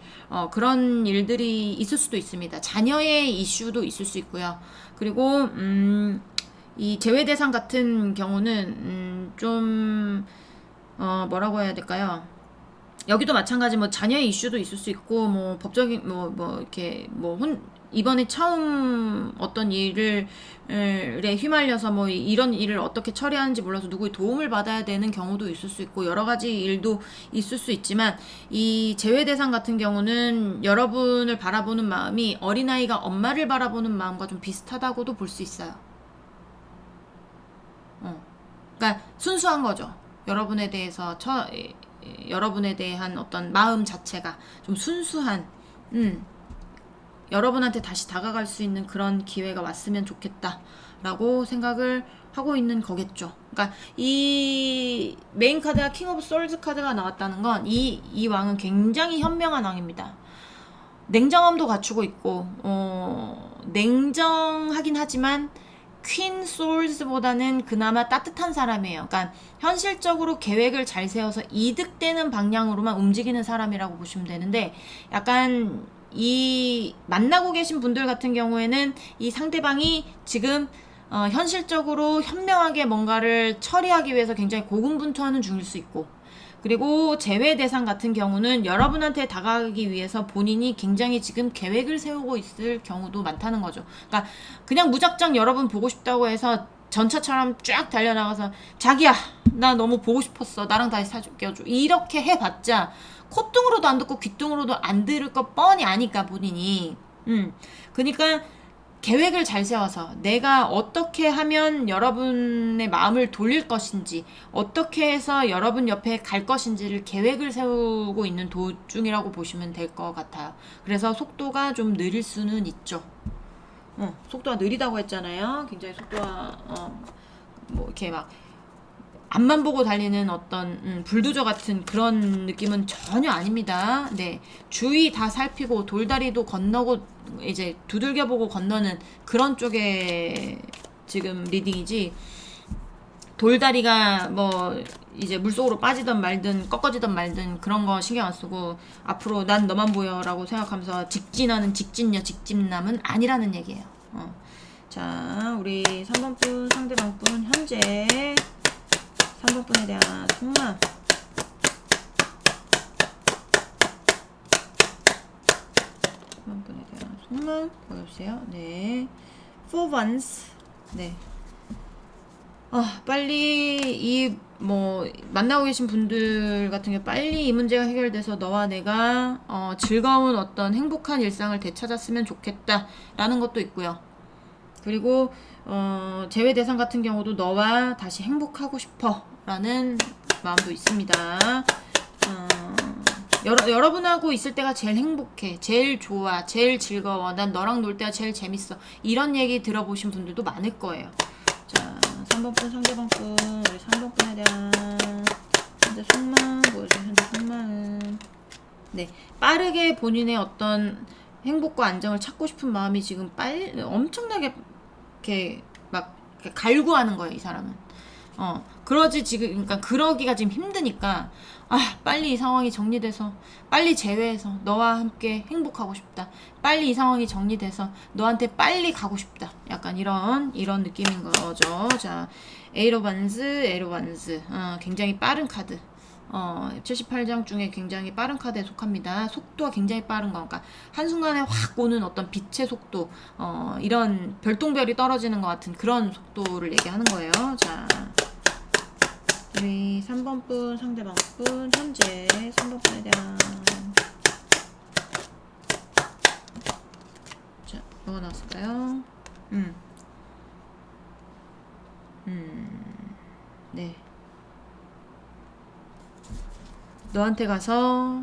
그런 일들이 있을 수도 있습니다. 자녀의 이슈도 있을 수 있고요. 그리고 이 제외 대상 같은 경우는 좀 뭐라고 해야 될까요? 여기도 마찬가지 뭐 자녀의 이슈도 있을 수 있고 뭐 법적인 뭐 이렇게 이번에 처음 어떤 일에 휘말려서 뭐 이런 일을 어떻게 처리하는지 몰라서 누구의 도움을 받아야 되는 경우도 있을 수 있고 여러 가지 일도 있을 수 있지만 이 제외 대상 같은 경우는 여러분을 바라보는 마음이 어린아이가 엄마를 바라보는 마음과 좀 비슷하다고도 볼 수 있어요. 그러니까 순수한 거죠. 여러분에 대한 어떤 마음 자체가 좀 순수한 여러분한테 다시 다가갈 수 있는 그런 기회가 왔으면 좋겠다라고 생각을 하고 있는 거겠죠. 그러니까 이 메인 카드가 킹 오브 솔즈 카드가 나왔다는 건 이 왕은 굉장히 현명한 왕입니다. 냉정함도 갖추고 있고 냉정하긴 하지만 퀸 솔즈보다는 그나마 따뜻한 사람이에요. 그러니까 현실적으로 계획을 잘 세워서 이득되는 방향으로만 움직이는 사람이라고 보시면 되는데, 약간 이 만나고 계신 분들 같은 경우에는 이 상대방이 지금 현실적으로 현명하게 뭔가를 처리하기 위해서 굉장히 고군분투하는 중일 수 있고, 그리고 제외 대상 같은 경우는 여러분한테 다가가기 위해서 본인이 굉장히 지금 계획을 세우고 있을 경우도 많다는 거죠. 그러니까 그냥 무작정 여러분 보고 싶다고 해서 전차처럼 쫙 달려나가서 자기야 나 너무 보고 싶었어 나랑 다시 사줄게 이렇게 해봤자 콧등으로도 안 듣고 귓등으로도 안 들을 거 뻔히 아니까 본인이. 그러니까 계획을 잘 세워서 내가 어떻게 하면 여러분의 마음을 돌릴 것인지, 어떻게 해서 여러분 옆에 갈 것인지를 계획을 세우고 있는 도중이라고 보시면 될 것 같아요. 그래서 속도가 좀 느릴 수는 있죠. 속도가 느리다고 했잖아요. 굉장히 속도가 뭐 이렇게 막 앞만 보고 달리는 어떤 불도저 같은 그런 느낌은 전혀 아닙니다. 네, 주위 다 살피고 돌다리도 건너고 이제 두들겨보고 건너는 그런 쪽에 지금 리딩이지, 돌다리가 뭐 이제 물속으로 빠지던 말든 꺾어지던 말든 그런 거 신경 안 쓰고 앞으로 난 너만 보여라고 생각하면서 직진하는 직진녀 직진남은 아니라는 얘기예요. 자, 우리 3번 분 상대방 분 현재 3번 분에 대한 속마음. 3번 분에 대한 속마음 보여주세요. 네, for once. 네. 빨리 이 뭐 만나고 계신 분들 같은 경우 빨리 이 문제가 해결돼서 너와 내가 즐거운 어떤 행복한 일상을 되찾았으면 좋겠다 라는 것도 있고요. 그리고 제외 대상 같은 경우도 너와 다시 행복하고 싶어 라는 마음도 있습니다. 여러분하고 있을 때가 제일 행복해, 제일 좋아, 제일 즐거워, 난 너랑 놀 때가 제일 재밌어, 이런 얘기 들어보신 분들도 많을 거예요. 자, 3번 분 상대방 분, 우리 3번 분에 대한 현재 속마음 보여주세요. 현재 속마음. 네, 빠르게 본인의 어떤 행복과 안정을 찾고 싶은 마음이 지금 엄청나게 이렇게 막 갈구하는 거예요, 이 사람은. 그러지 지금, 그러니까 그러기가 지금 힘드니까 빨리 이 상황이 정리돼서 빨리 제외해서 너와 함께 행복하고 싶다. 빨리 이 상황이 정리돼서 너한테 빨리 가고 싶다. 약간 이런 느낌인 거죠. 자, 에이로반즈, 굉장히 빠른 카드. 78장 중에 굉장히 빠른 카드에 속합니다. 속도가 굉장히 빠른 거. 그러니까 한순간에 확 오는 어떤 빛의 속도, 이런 별똥별이 떨어지는 것 같은 그런 속도를 얘기하는 거예요. 자, 우리 3번 분 상대방 분 현재 3번 분에 대한, 자, 뭐가 나왔을까요? 네, 너한테 가서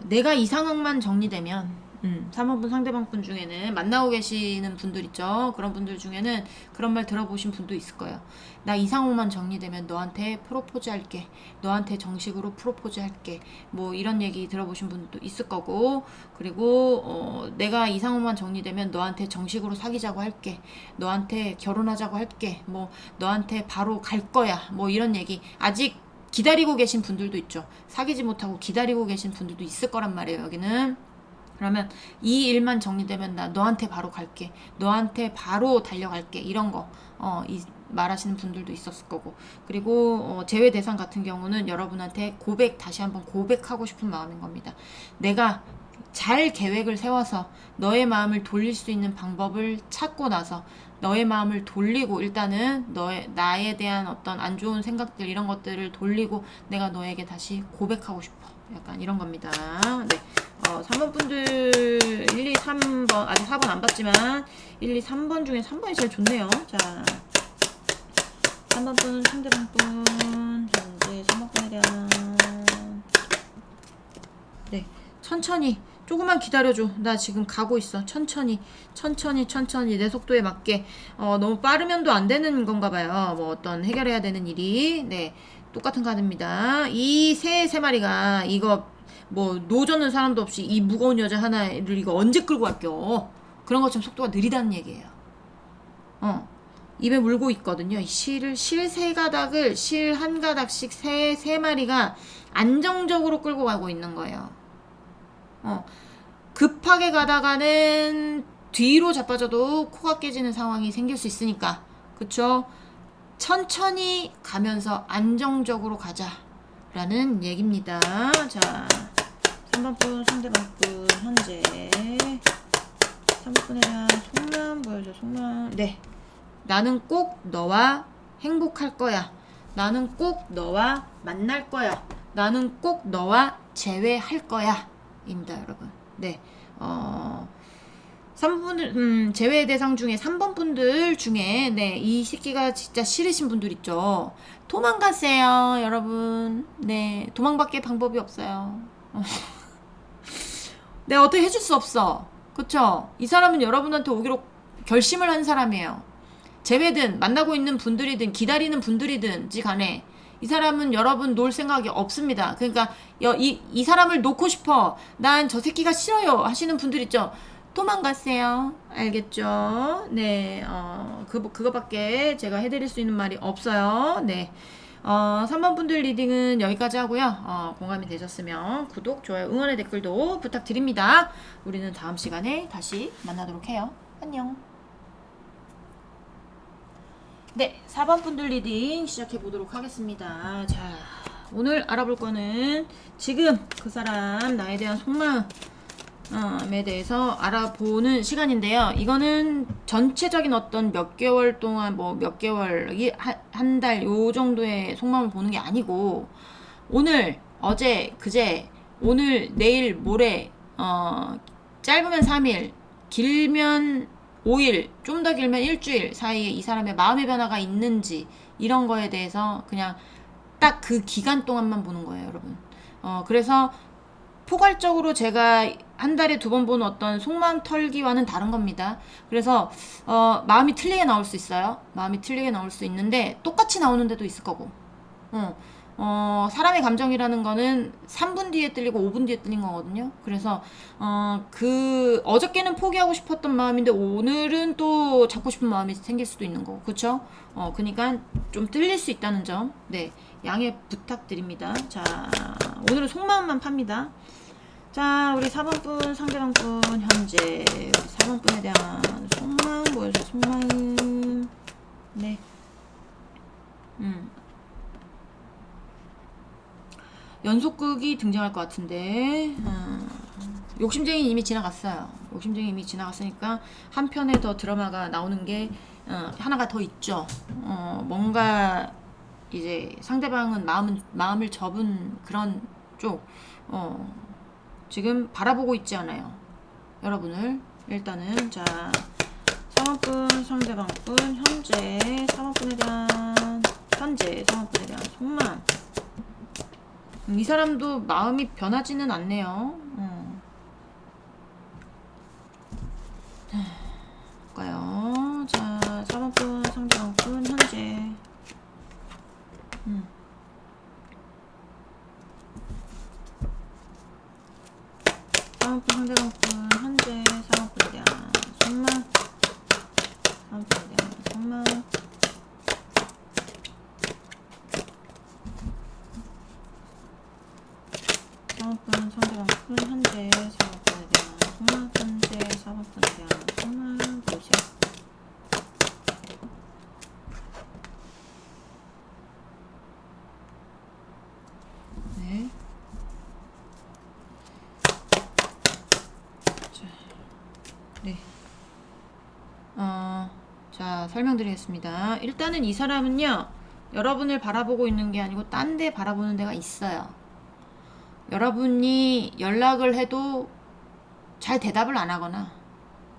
내가 이 상황만 정리되면, 3번 분 상대방 분 중에는 만나고 계시는 분들 있죠. 그런 분들 중에는 그런 말 들어보신 분도 있을 거예요. 나 이 상황만 정리되면 너한테 프로포즈 할게, 너한테 정식으로 프로포즈 할게, 뭐 이런 얘기 들어보신 분도 있을 거고, 그리고 내가 이 상황만 정리되면 너한테 정식으로 사귀자고 할게, 너한테 결혼하자고 할게, 뭐 너한테 바로 갈 거야, 뭐 이런 얘기 아직 기다리고 계신 분들도 있죠. 사귀지 못하고 기다리고 계신 분들도 있을 거란 말이에요, 여기는. 그러면 이 일만 정리되면 나 너한테 바로 갈게, 너한테 바로 달려갈게, 이런 거 말하시는 분들도 있었을 거고, 그리고 제외 대상 같은 경우는 여러분한테 다시 한번 고백하고 싶은 마음인 겁니다. 내가 잘 계획을 세워서 너의 마음을 돌릴 수 있는 방법을 찾고 나서 너의 마음을 돌리고, 일단은 나에 대한 어떤 안 좋은 생각들 이런 것들을 돌리고 내가 너에게 다시 고백하고 싶어, 약간 이런 겁니다. 네, 3번 분들 1, 2, 3번 아직 4번 안 봤지만 1, 2, 3번 중에 3번이 제일 좋네요. 자, 3번 분 상대방 분 현재 3번 분에 대한, 네, 천천히 조금만 기다려줘. 나 지금 가고 있어. 천천히 내 속도에 맞게. 너무 빠르면도 안 되는 건가 봐요. 뭐 어떤 해결해야 되는 일이. 네, 똑같은 카드입니다. 이 세 마리가 이거 뭐 노젓는 사람도 없이 이 무거운 여자 하나를 이거 언제 끌고 갈겨. 그런 것처럼 속도가 느리다는 얘기예요. 입에 물고 있거든요. 실 세 가닥을 실 한 가닥씩 세 마리가 안정적으로 끌고 가고 있는 거예요. 급하게 가다가는 뒤로 자빠져도 코가 깨지는 상황이 생길 수 있으니까, 그쵸? 천천히 가면서 안정적으로 가자라는 얘기입니다. 자, 3번 분 상대방 분 현재 3번 분에 대한 속마음 보여줘. 속마음. 네, 나는 꼭 너와 행복할 거야. 나는 꼭 너와 만날 거야. 나는 꼭 너와 재회할 거야 입니다, 여러분. 네, 3번 제외 대상 중에 3번 분들 중에 네, 이 새끼가 진짜 싫으신 분들 있죠. 도망가세요, 여러분. 네, 도망밖에 방법이 없어요. 네, 어떻게 해줄 수 없어. 그쵸? 이 사람은 여러분한테 오기로 결심을 한 사람이에요. 제외든 만나고 있는 분들이든 기다리는 분들이든지 간에 이 사람은 여러분 놓을 생각이 없습니다. 그러니까 이 사람을 놓고 싶어, 난 저 새끼가 싫어요 하시는 분들 있죠. 도망가세요. 알겠죠? 네, 그거밖에 제가 해드릴 수 있는 말이 없어요. 네, 3번 분들 리딩은 여기까지 하고요. 공감이 되셨으면 구독, 좋아요, 응원의 댓글도 부탁드립니다. 우리는 다음 시간에 다시 만나도록 해요. 안녕. 네, 4번 분들 리딩 시작해 보도록 하겠습니다. 자, 오늘 알아볼 거는 지금 그 사람 나에 대한 속마음에 대해서 알아보는 시간인데요. 이거는 전체적인 어떤 몇 개월 동안 뭐 몇 개월, 한 달 요 정도의 속마음을 보는 게 아니고, 오늘, 어제, 그제, 오늘, 내일, 모레, 짧으면 3일, 길면 5일, 좀 더 길면 일주일 사이에 이 사람의 마음의 변화가 있는지, 이런 거에 대해서 그냥 딱 그 기간 동안만 보는 거예요, 여러분. 그래서 포괄적으로 제가 한 달에 2번 보는 어떤 속마음 털기와는 다른 겁니다. 그래서 마음이 틀리게 나올 수 있어요. 마음이 틀리게 나올 수 있는데 똑같이 나오는 데도 있을 거고, 사람의 감정이라는 거는 3분 뒤에 뜰리고 5분 뒤에 뜰린 거거든요. 그래서 어저께는 포기하고 싶었던 마음인데 오늘은 또 잡고 싶은 마음이 생길 수도 있는 거고, 그쵸? 그러니까 좀 틀릴 수 있다는 점, 네, 양해 부탁드립니다. 자, 오늘은 속마음만 팝니다. 자, 우리 4번 분 상대방 분 현재 우리 4번 분에 대한 속마음 보여줘. 속마음. 네. 연속극이 등장할 것 같은데, 욕심쟁이 이미 지나갔어요. 욕심쟁이 이미 지나갔으니까 한 편에 더 드라마가 나오는 게 하나가 더 있죠. 뭔가 이제 상대방은 마음을 접은 그런 쪽, 지금 바라보고 있지 않아요, 여러분을. 일단은 자, 3번분 상대방분 현재 3번분에 대한 속마음. 이 사람도 마음이 변하지는 않네요. 볼까요? 자, 4번분 상대방분 현재 4번분 상대방분 현재 4번분에 대한 속마음. 4번분에 대한 속마음. 4번분 상대방분 현재 4번분에 대한 속마음. 현재 4번분에 대한 속마음 보세요. 네. 네. 자, 설명드리겠습니다. 일단은 이 사람은요, 여러분을 바라보고 있는 게 아니고 딴 데 바라보는 데가 있어요. 여러분이 연락을 해도 잘 대답을 안 하거나,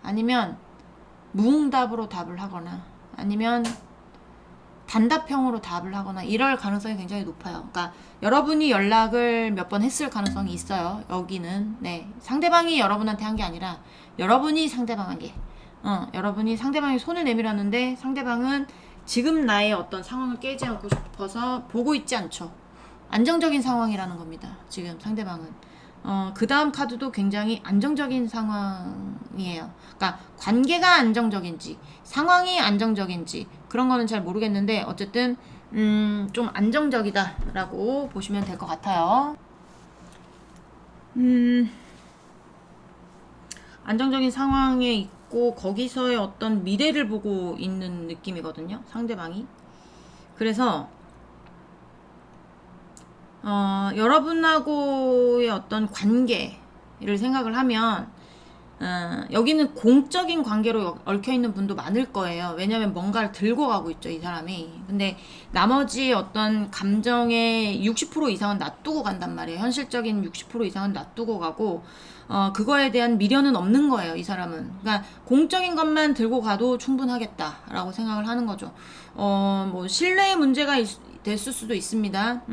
아니면 무응답으로 답을 하거나, 아니면 단답형으로 답을 하거나, 이럴 가능성이 굉장히 높아요. 그러니까 여러분이 연락을 몇 번 했을 가능성이 있어요, 여기는. 네, 상대방이 여러분한테 한 게 아니라 여러분이 상대방에게, 여러분이 상대방이 손을 내밀었는데 상대방은 지금 나의 어떤 상황을 깨지 않고 싶어서 보고 있지 않죠. 안정적인 상황이라는 겁니다, 지금 상대방은. 그 다음 카드도 굉장히 안정적인 상황이에요. 그러니까 관계가 안정적인지 상황이 안정적인지 그런 거는 잘 모르겠는데 어쨌든 좀 안정적이다라고 보시면 될 것 같아요. 안정적인 상황에 있고 거기서의 어떤 미래를 보고 있는 느낌이거든요. 상대방이. 그래서 여러분하고의 어떤 관계를 생각을 하면 여기는 공적인 관계로 얽혀있는 분도 많을 거예요. 왜냐면 뭔가를 들고 가고 있죠, 이 사람이. 근데 나머지 어떤 감정의 60% 이상은 놔두고 간단 말이에요. 현실적인 60% 이상은 놔두고 가고 그거에 대한 미련은 없는 거예요, 이 사람은. 그러니까 공적인 것만 들고 가도 충분하겠다라고 생각을 하는 거죠. 뭐 신뢰의 문제가 됐을 수도 있습니다.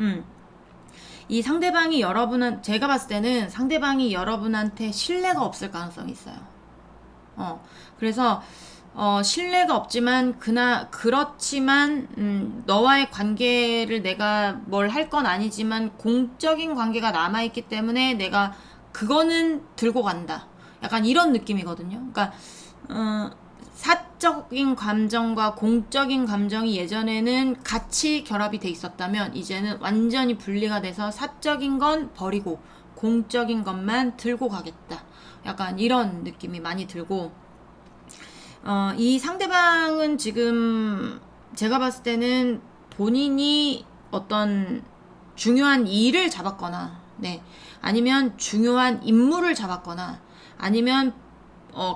이 상대방이 제가 봤을 때는 상대방이 여러분한테 신뢰가 없을 가능성이 있어요. 그래서, 신뢰가 없지만, 그렇지만, 너와의 관계를 내가 뭘 할 건 아니지만, 공적인 관계가 남아있기 때문에 내가 그거는 들고 간다. 약간 이런 느낌이거든요. 그러니까, 사적인 감정과 공적인 감정이 예전에는 같이 결합이 돼 있었다면 이제는 완전히 분리가 돼서 사적인 건 버리고 공적인 것만 들고 가겠다. 약간 이런 느낌이 많이 들고 이 상대방은 지금 제가 봤을 때는 본인이 어떤 중요한 일을 잡았거나 네, 아니면 중요한 임무를 잡았거나 아니면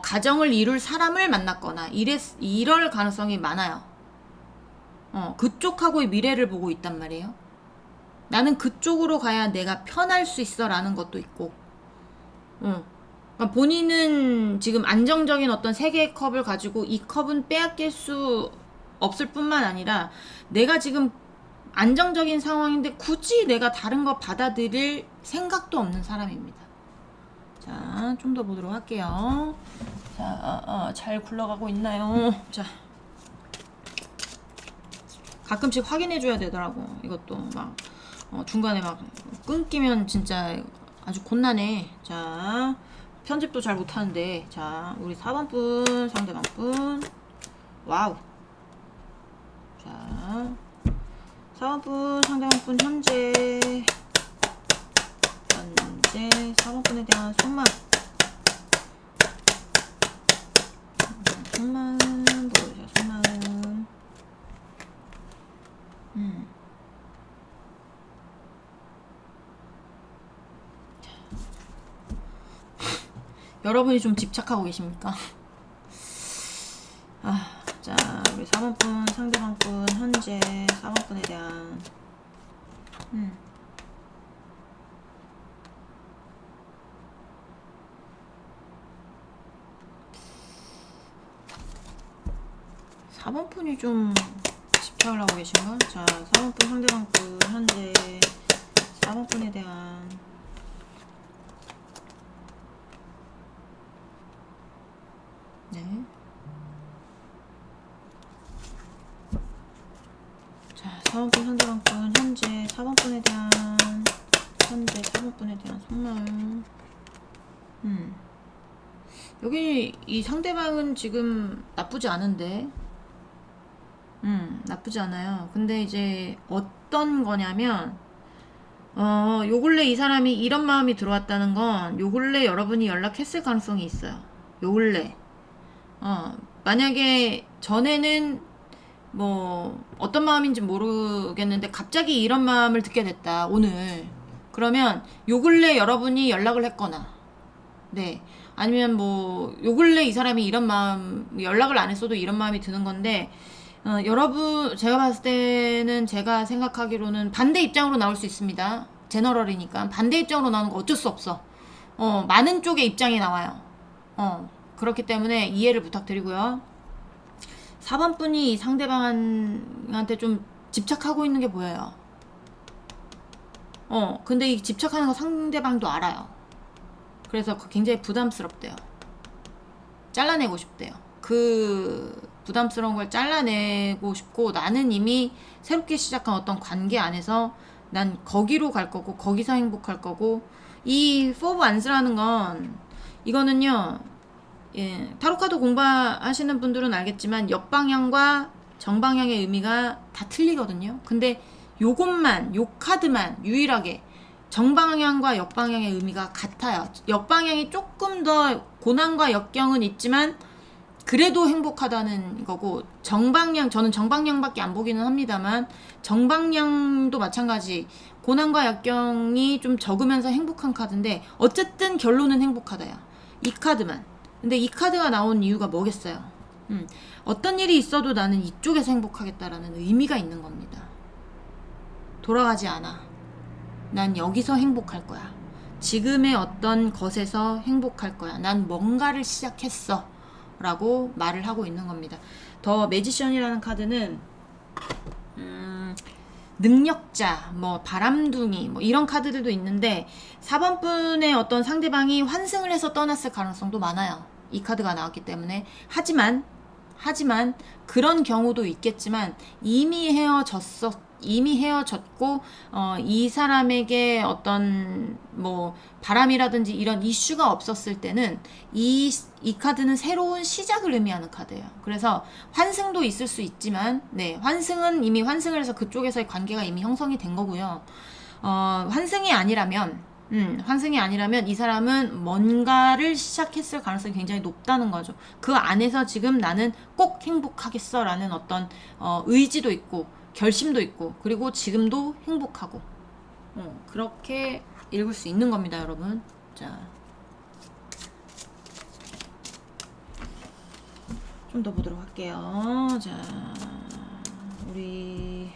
가정을 이룰 사람을 만났거나 이럴 가능성이 많아요. 그쪽하고의 미래를 보고 있단 말이에요. 나는 그쪽으로 가야 내가 편할 수 있어 라는 것도 있고 그러니까 본인은 지금 안정적인 어떤 세 개의 컵을 가지고 이 컵은 빼앗길 수 없을 뿐만 아니라 내가 지금 안정적인 상황인데 굳이 내가 다른 거 받아들일 생각도 없는 사람입니다. 자, 좀 더 보도록 할게요. 자, 잘 굴러가고 있나요? 자, 가끔씩 확인해줘야 되더라고. 이것도 막 중간에 막 끊기면 진짜 아주 곤란해. 자, 편집도 잘 못하는데. 자, 우리 4번 분, 상대방 분. 와우. 자, 4번 분, 상대방 분 현재 4번 분에 대한 속마음 보여줘. 속마음 여러분이 좀 집착하고 계십니까? 자, 우리 4번 분, 상대방 분 현재 4번 분에 대한 4번 분이 좀 집착을 하고 계신가? 자, 4번 분 상대방 분 현재 4번 분에 대한 네. 자, 4번 분 상대방 분 현재 4번 분에 대한 4번 분에 대한 속마음 여기 이 상대방은 지금 나쁘지 않은데 나쁘지 않아요. 근데 이제 어떤 거냐면 요 근래 이 사람이 이런 마음이 들어왔다는 건 요 근래 여러분이 연락했을 가능성이 있어요. 요 근래 만약에 전에는 뭐 어떤 마음인지 모르겠는데 갑자기 이런 마음을 듣게 됐다 오늘. 그러면 요 근래 여러분이 연락을 했거나 네, 아니면 뭐 요 근래 이 사람이 이런 마음 연락을 안 했어도 이런 마음이 드는 건데 여러분 제가 봤을 때는 제가 생각하기로는 반대 입장으로 나올 수 있습니다. 제너럴이니까 반대 입장으로 나오는 거 어쩔 수 없어. 많은 쪽의 입장이 나와요. 그렇기 때문에 이해를 부탁드리고요. 4번 분이 상대방한테 좀 집착하고 있는 게 보여요. 근데 이 집착하는 거 상대방도 알아요. 그래서 굉장히 부담스럽대요. 잘라내고 싶대요. 그 부담스러운 걸 잘라내고 싶고 나는 이미 새롭게 시작한 어떤 관계 안에서 난 거기로 갈 거고 거기서 행복할 거고 이 포브 안스라는 건 이거는요. 예, 타로카드 공부하시는 분들은 알겠지만 역방향과 정방향의 의미가 다 틀리거든요. 근데 요것만 요 카드만 유일하게 정방향과 역방향의 의미가 같아요. 역방향이 조금 더 고난과 역경은 있지만 그래도 행복하다는 거고, 정방향, 저는 정방향밖에 안 보기는 합니다만 정방향도 마찬가지 고난과 역경이 좀 적으면서 행복한 카드인데 어쨌든 결론은 행복하다야, 이 카드만. 근데 이 카드가 나온 이유가 뭐겠어요? 어떤 일이 있어도 나는 이쪽에서 행복하겠다라는 의미가 있는 겁니다. 돌아가지 않아. 난 여기서 행복할 거야. 지금의 어떤 것에서 행복할 거야. 난 뭔가를 시작했어 라고 말을 하고 있는 겁니다. 더 매지션이라는 카드는 능력자, 뭐 바람둥이, 뭐 이런 카드들도 있는데 4번 분의 어떤 상대방이 환승을 해서 떠났을 가능성도 많아요. 이 카드가 나왔기 때문에. 하지만 그런 경우도 있겠지만 이미 헤어졌고 이 사람에게 어떤 뭐 바람이라든지 이런 이슈가 없었을 때는 이 카드는 새로운 시작을 의미하는 카드예요. 그래서 환승도 있을 수 있지만, 네, 환승은 이미 환승을 해서 그쪽에서의 관계가 이미 형성이 된 거고요. 환승이 아니라면 이 사람은 뭔가를 시작했을 가능성이 굉장히 높다는 거죠. 그 안에서 지금 나는 꼭 행복하겠어라는 어떤 의지도 있고 결심도 있고, 그리고 지금도 행복하고, 그렇게 읽을 수 있는 겁니다, 여러분. 자, 좀 더 보도록 할게요. 자, 우리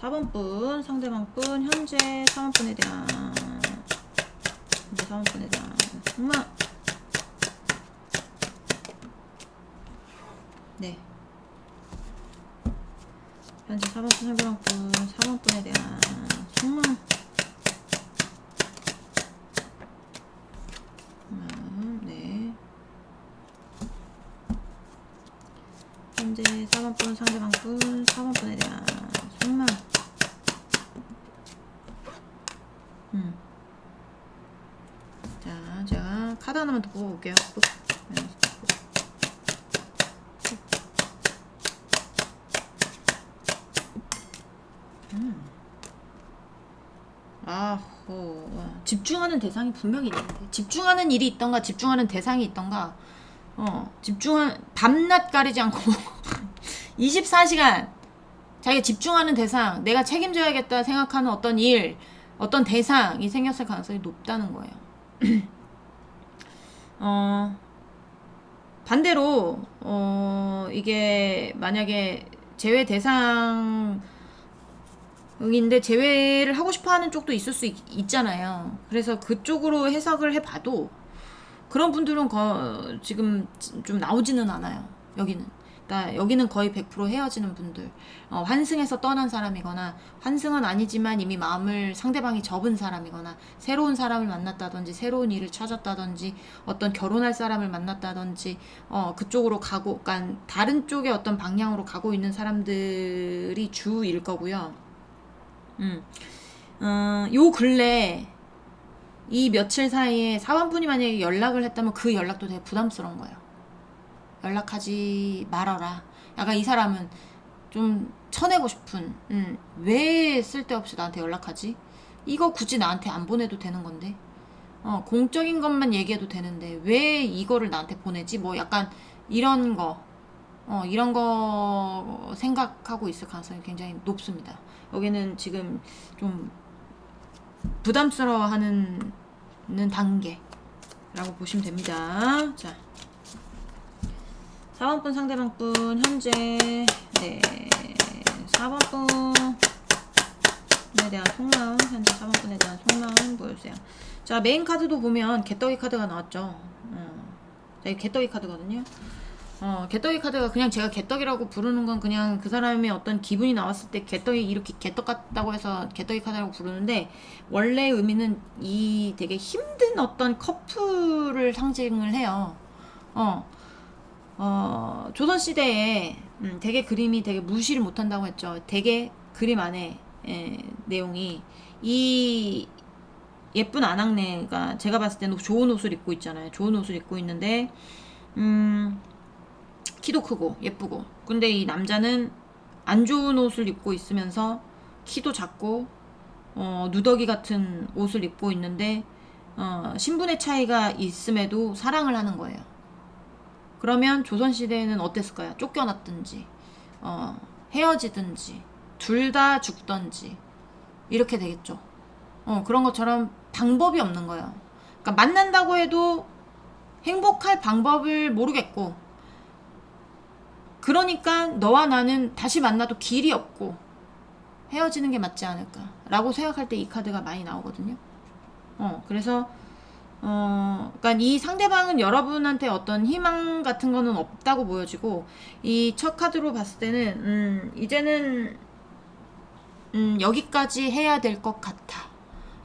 4번 분, 상대방 분, 현재 4번 분에 대한 정말, 네, 현재 4번 분, 상대방 분, 4번 분에 대한 정말 네, 현재 4번 분, 상대방 분, 4번 분에 대한 정말 자, 제가 카드 하나만 더 보고 올게요. 집중하는 대상이 분명히 있는데, 집중하는 일이 있던가 집중하는 대상이 있던가, 밤낮 가리지 않고 24시간 자기가 집중하는 대상, 내가 책임져야겠다 생각하는 어떤 일, 어떤 대상이 생겼을 가능성이 높다는 거예요. 반대로 이게 만약에 제외 대상인데 제외를 하고 싶어하는 쪽도 있을 수 있잖아요. 그래서 그쪽으로 해석을 해봐도 그런 분들은 지금 좀 나오지는 않아요. 여기는 거의 100% 헤어지는 분들, 환승해서 떠난 사람이거나, 환승은 아니지만 이미 마음을 상대방이 접은 사람이거나, 새로운 사람을 만났다든지 새로운 일을 찾았다든지 어떤 결혼할 사람을 만났다든지 그쪽으로 가고, 그러니까 다른 쪽의 어떤 방향으로 가고 있는 사람들이 주일 거고요. 요 근래 이 며칠 사이에 4번분이 만약에 연락을 했다면 그 연락도 되게 부담스러운 거예요. 연락하지 말아라. 약간 이 사람은 좀 쳐내고 싶은, 왜 쓸데없이 나한테 연락하지? 이거 굳이 나한테 안 보내도 되는 건데, 공적인 것만 얘기해도 되는데 왜 이거를 나한테 보내지? 뭐 약간 이런 거 생각하고 있을 가능성이 굉장히 높습니다. 여기는 지금 좀 부담스러워하는 단계라고 보시면 됩니다. 자, 4번 분, 상대방 분, 현재, 네, 4번 분에 대한 속마음, 현재 4번 분에 대한 속마음 보여주세요. 자, 메인 카드도 보면 개떡이 카드가 나왔죠. 자, 이 개떡이 카드거든요. 개떡이 카드가 그냥 제가 개떡이라고 부르는 건 그냥 그 사람의 어떤 기분이 나왔을 때 개떡이 이렇게 개떡 같다고 해서 개떡이 카드라고 부르는데, 원래 의미는 이 되게 힘든 어떤 커플을 상징을 해요. 조선시대에 되게 그림이 되게 무시를 못한다고 했죠. 되게 그림 안에 내용이 이 예쁜 아낙네가 제가 봤을 때는 좋은 옷을 입고 있잖아요. 좋은 옷을 입고 있는데 키도 크고 예쁘고, 근데 이 남자는 안 좋은 옷을 입고 있으면서 키도 작고 누더기 같은 옷을 입고 있는데 신분의 차이가 있음에도 사랑을 하는 거예요. 그러면 조선시대에는 어땠을까요? 쫓겨났든지 헤어지든지 둘 다 죽든지 이렇게 되겠죠. 그런 것처럼 방법이 없는 거예요. 그러니까 만난다고 해도 행복할 방법을 모르겠고, 그러니까 너와 나는 다시 만나도 길이 없고 헤어지는 게 맞지 않을까 라고 생각할 때 이 카드가 많이 나오거든요. 그래서 그러니까 이 상대방은 여러분한테 어떤 희망 같은 거는 없다고 보여지고, 이 첫 카드로 봤을 때는 이제는 여기까지 해야 될 것 같아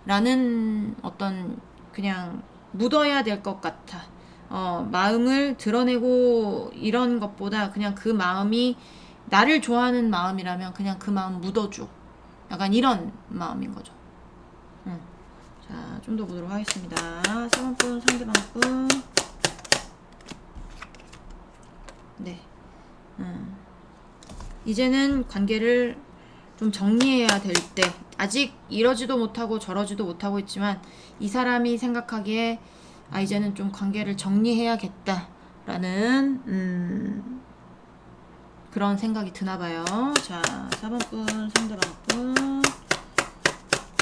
라는 어떤, 그냥 묻어야 될 것 같아, 마음을 드러내고 이런 것보다 그냥 그 마음이 나를 좋아하는 마음이라면 그냥 그 마음 묻어줘, 약간 이런 마음인 거죠. 자, 좀 더 보도록 하겠습니다. 3번분 상대방분. 네. 이제는 관계를 좀 정리해야 될 때, 아직 이러지도 못하고 저러지도 못하고 있지만 이 사람이 생각하기에 이제는 좀 관계를 정리해야겠다라는 그런 생각이 드나봐요. 자, 4번분 상대방분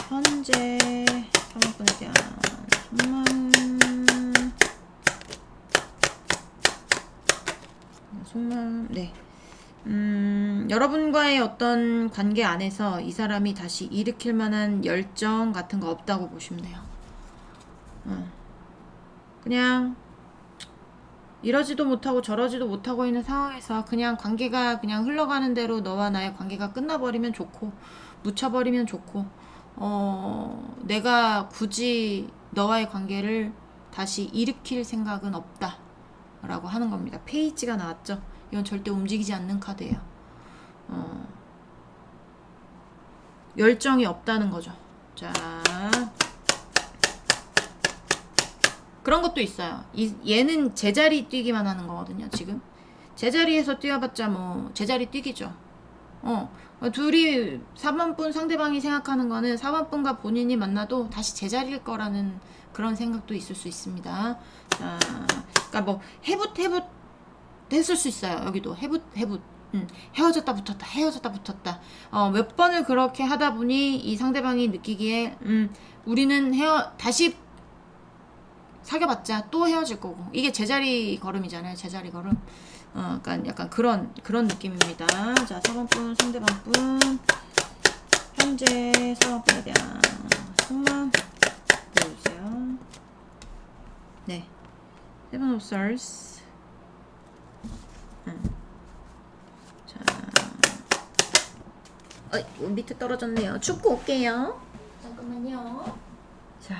현재 4번분에 대한 속마음. 네. 여러분과의 어떤 관계 안에서 이 사람이 다시 일으킬 만한 열정 같은 거 없다고 보시면 돼요. 그냥 이러지도 못하고 저러지도 못하고 있는 상황에서 그냥 관계가 그냥 흘러가는 대로 너와 나의 관계가 끝나버리면 좋고, 묻혀버리면 좋고, 내가 굳이 너와의 관계를 다시 일으킬 생각은 없다 라고 하는 겁니다. 페이지가 나왔죠. 이건 절대 움직이지 않는 카드예요. 열정이 없다는 거죠. 자, 그런 것도 있어요. 얘는 제자리 뛰기만 하는 거거든요. 지금 제자리에서 뛰어봤자 뭐 제자리 뛰기죠. 둘이 4번분 상대방이 생각하는 거는 4번분과 본인이 만나도 다시 제자리일 거라는 그런 생각도 있을 수 있습니다. 자, 그러니까 뭐 해붓 했을 수 있어요. 여기도 해붓 헤어졌다 붙었다 헤어졌다 붙었다 몇 번을 그렇게 하다 보니 이 상대방이 느끼기에 우리는 다시 사귀어봤자 또 헤어질 거고, 이게 제자리 걸음이잖아요. 제자리 걸음. 그러니까 약간 그런 느낌입니다. 자, 4번분 상대방분 현재 4번분에 대한 속마음 보여주세요. 네, Seven of Swords. 자, 밑에 떨어졌네요. 춥고 올게요. 잠깐만요. 자,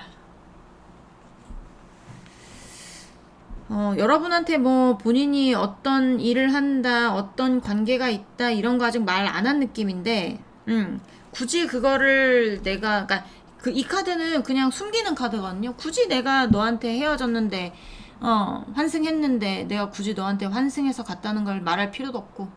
여러분한테 뭐 본인이 어떤 일을 한다, 어떤 관계가 있다 이런 거 아직 말 안 한 느낌인데, 굳이 그거를 내가, 그러니까 이 카드는 그냥 숨기는 카드거든요. 굳이 내가 너한테 헤어졌는데, 환승했는데 내가 굳이 너한테 환승해서 갔다는 걸 말할 필요도 없고,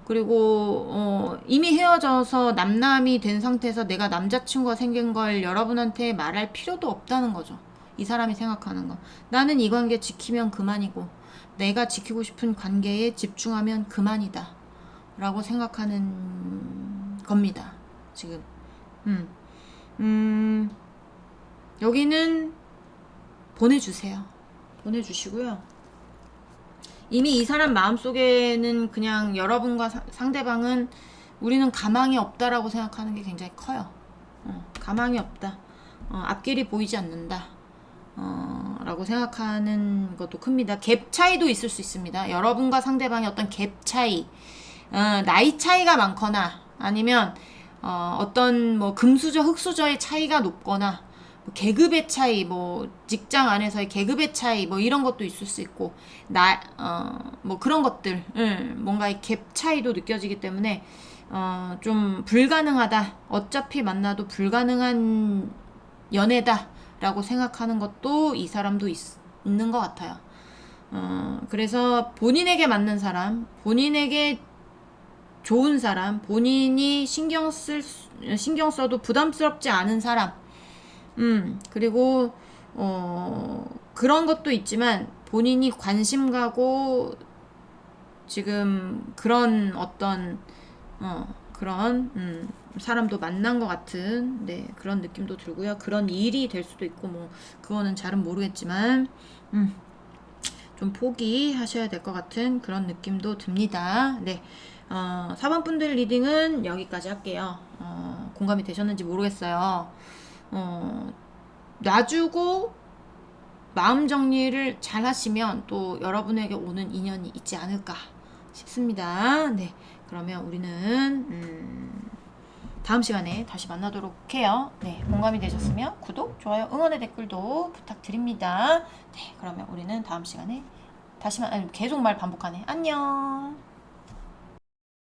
그리고 이미 헤어져서 남남이 된 상태에서 내가 남자친구가 생긴 걸 여러분한테 말할 필요도 없다는 거죠. 이 사람이 생각하는 거. 나는 이 관계 지키면 그만이고 내가 지키고 싶은 관계에 집중하면 그만이다 라고 생각하는 겁니다. 지금 여기는 보내주시고요. 이미 이 사람 마음속에는 그냥 여러분과 상대방은 우리는 가망이 없다라고 생각하는 게 굉장히 커요. 가망이 없다. 앞길이 보이지 않는다. 라고 생각하는 것도 큽니다. 갭 차이도 있을 수 있습니다. 여러분과 상대방의 어떤 갭 차이, 나이 차이가 많거나 아니면 어떤 뭐 금수저 흑수저의 차이가 높거나 뭐 계급의 차이, 뭐 직장 안에서의 계급의 차이, 뭐 이런 것도 있을 수 있고, 뭐 그런 것들, 뭔가 이 갭 차이도 느껴지기 때문에 좀 불가능하다. 어차피 만나도 불가능한 연애다. 라고 생각하는 것도 이 사람도 있는 것 같아요. 그래서 본인에게 맞는 사람, 본인에게 좋은 사람, 본인이 신경 써도 부담스럽지 않은 사람, 그리고, 그런 것도 있지만, 본인이 관심 가고, 지금 그런 어떤, 그런, 사람도 만난 것 같은, 네, 그런 느낌도 들고요. 그런 일이 될 수도 있고, 뭐, 그거는 잘은 모르겠지만, 좀 포기하셔야 될 것 같은 그런 느낌도 듭니다. 네. 4번 분들 리딩은 여기까지 할게요. 공감이 되셨는지 모르겠어요. 놔주고 마음 정리를 잘 하시면 또 여러분에게 오는 인연이 있지 않을까 싶습니다. 네. 그러면 우리는 다음 시간에 다시 만나도록 해요. 네. 공감이 되셨으면 구독, 좋아요, 응원의 댓글도 부탁드립니다. 네. 그러면 우리는 다음 시간에 계속 말 반복하네. 안녕.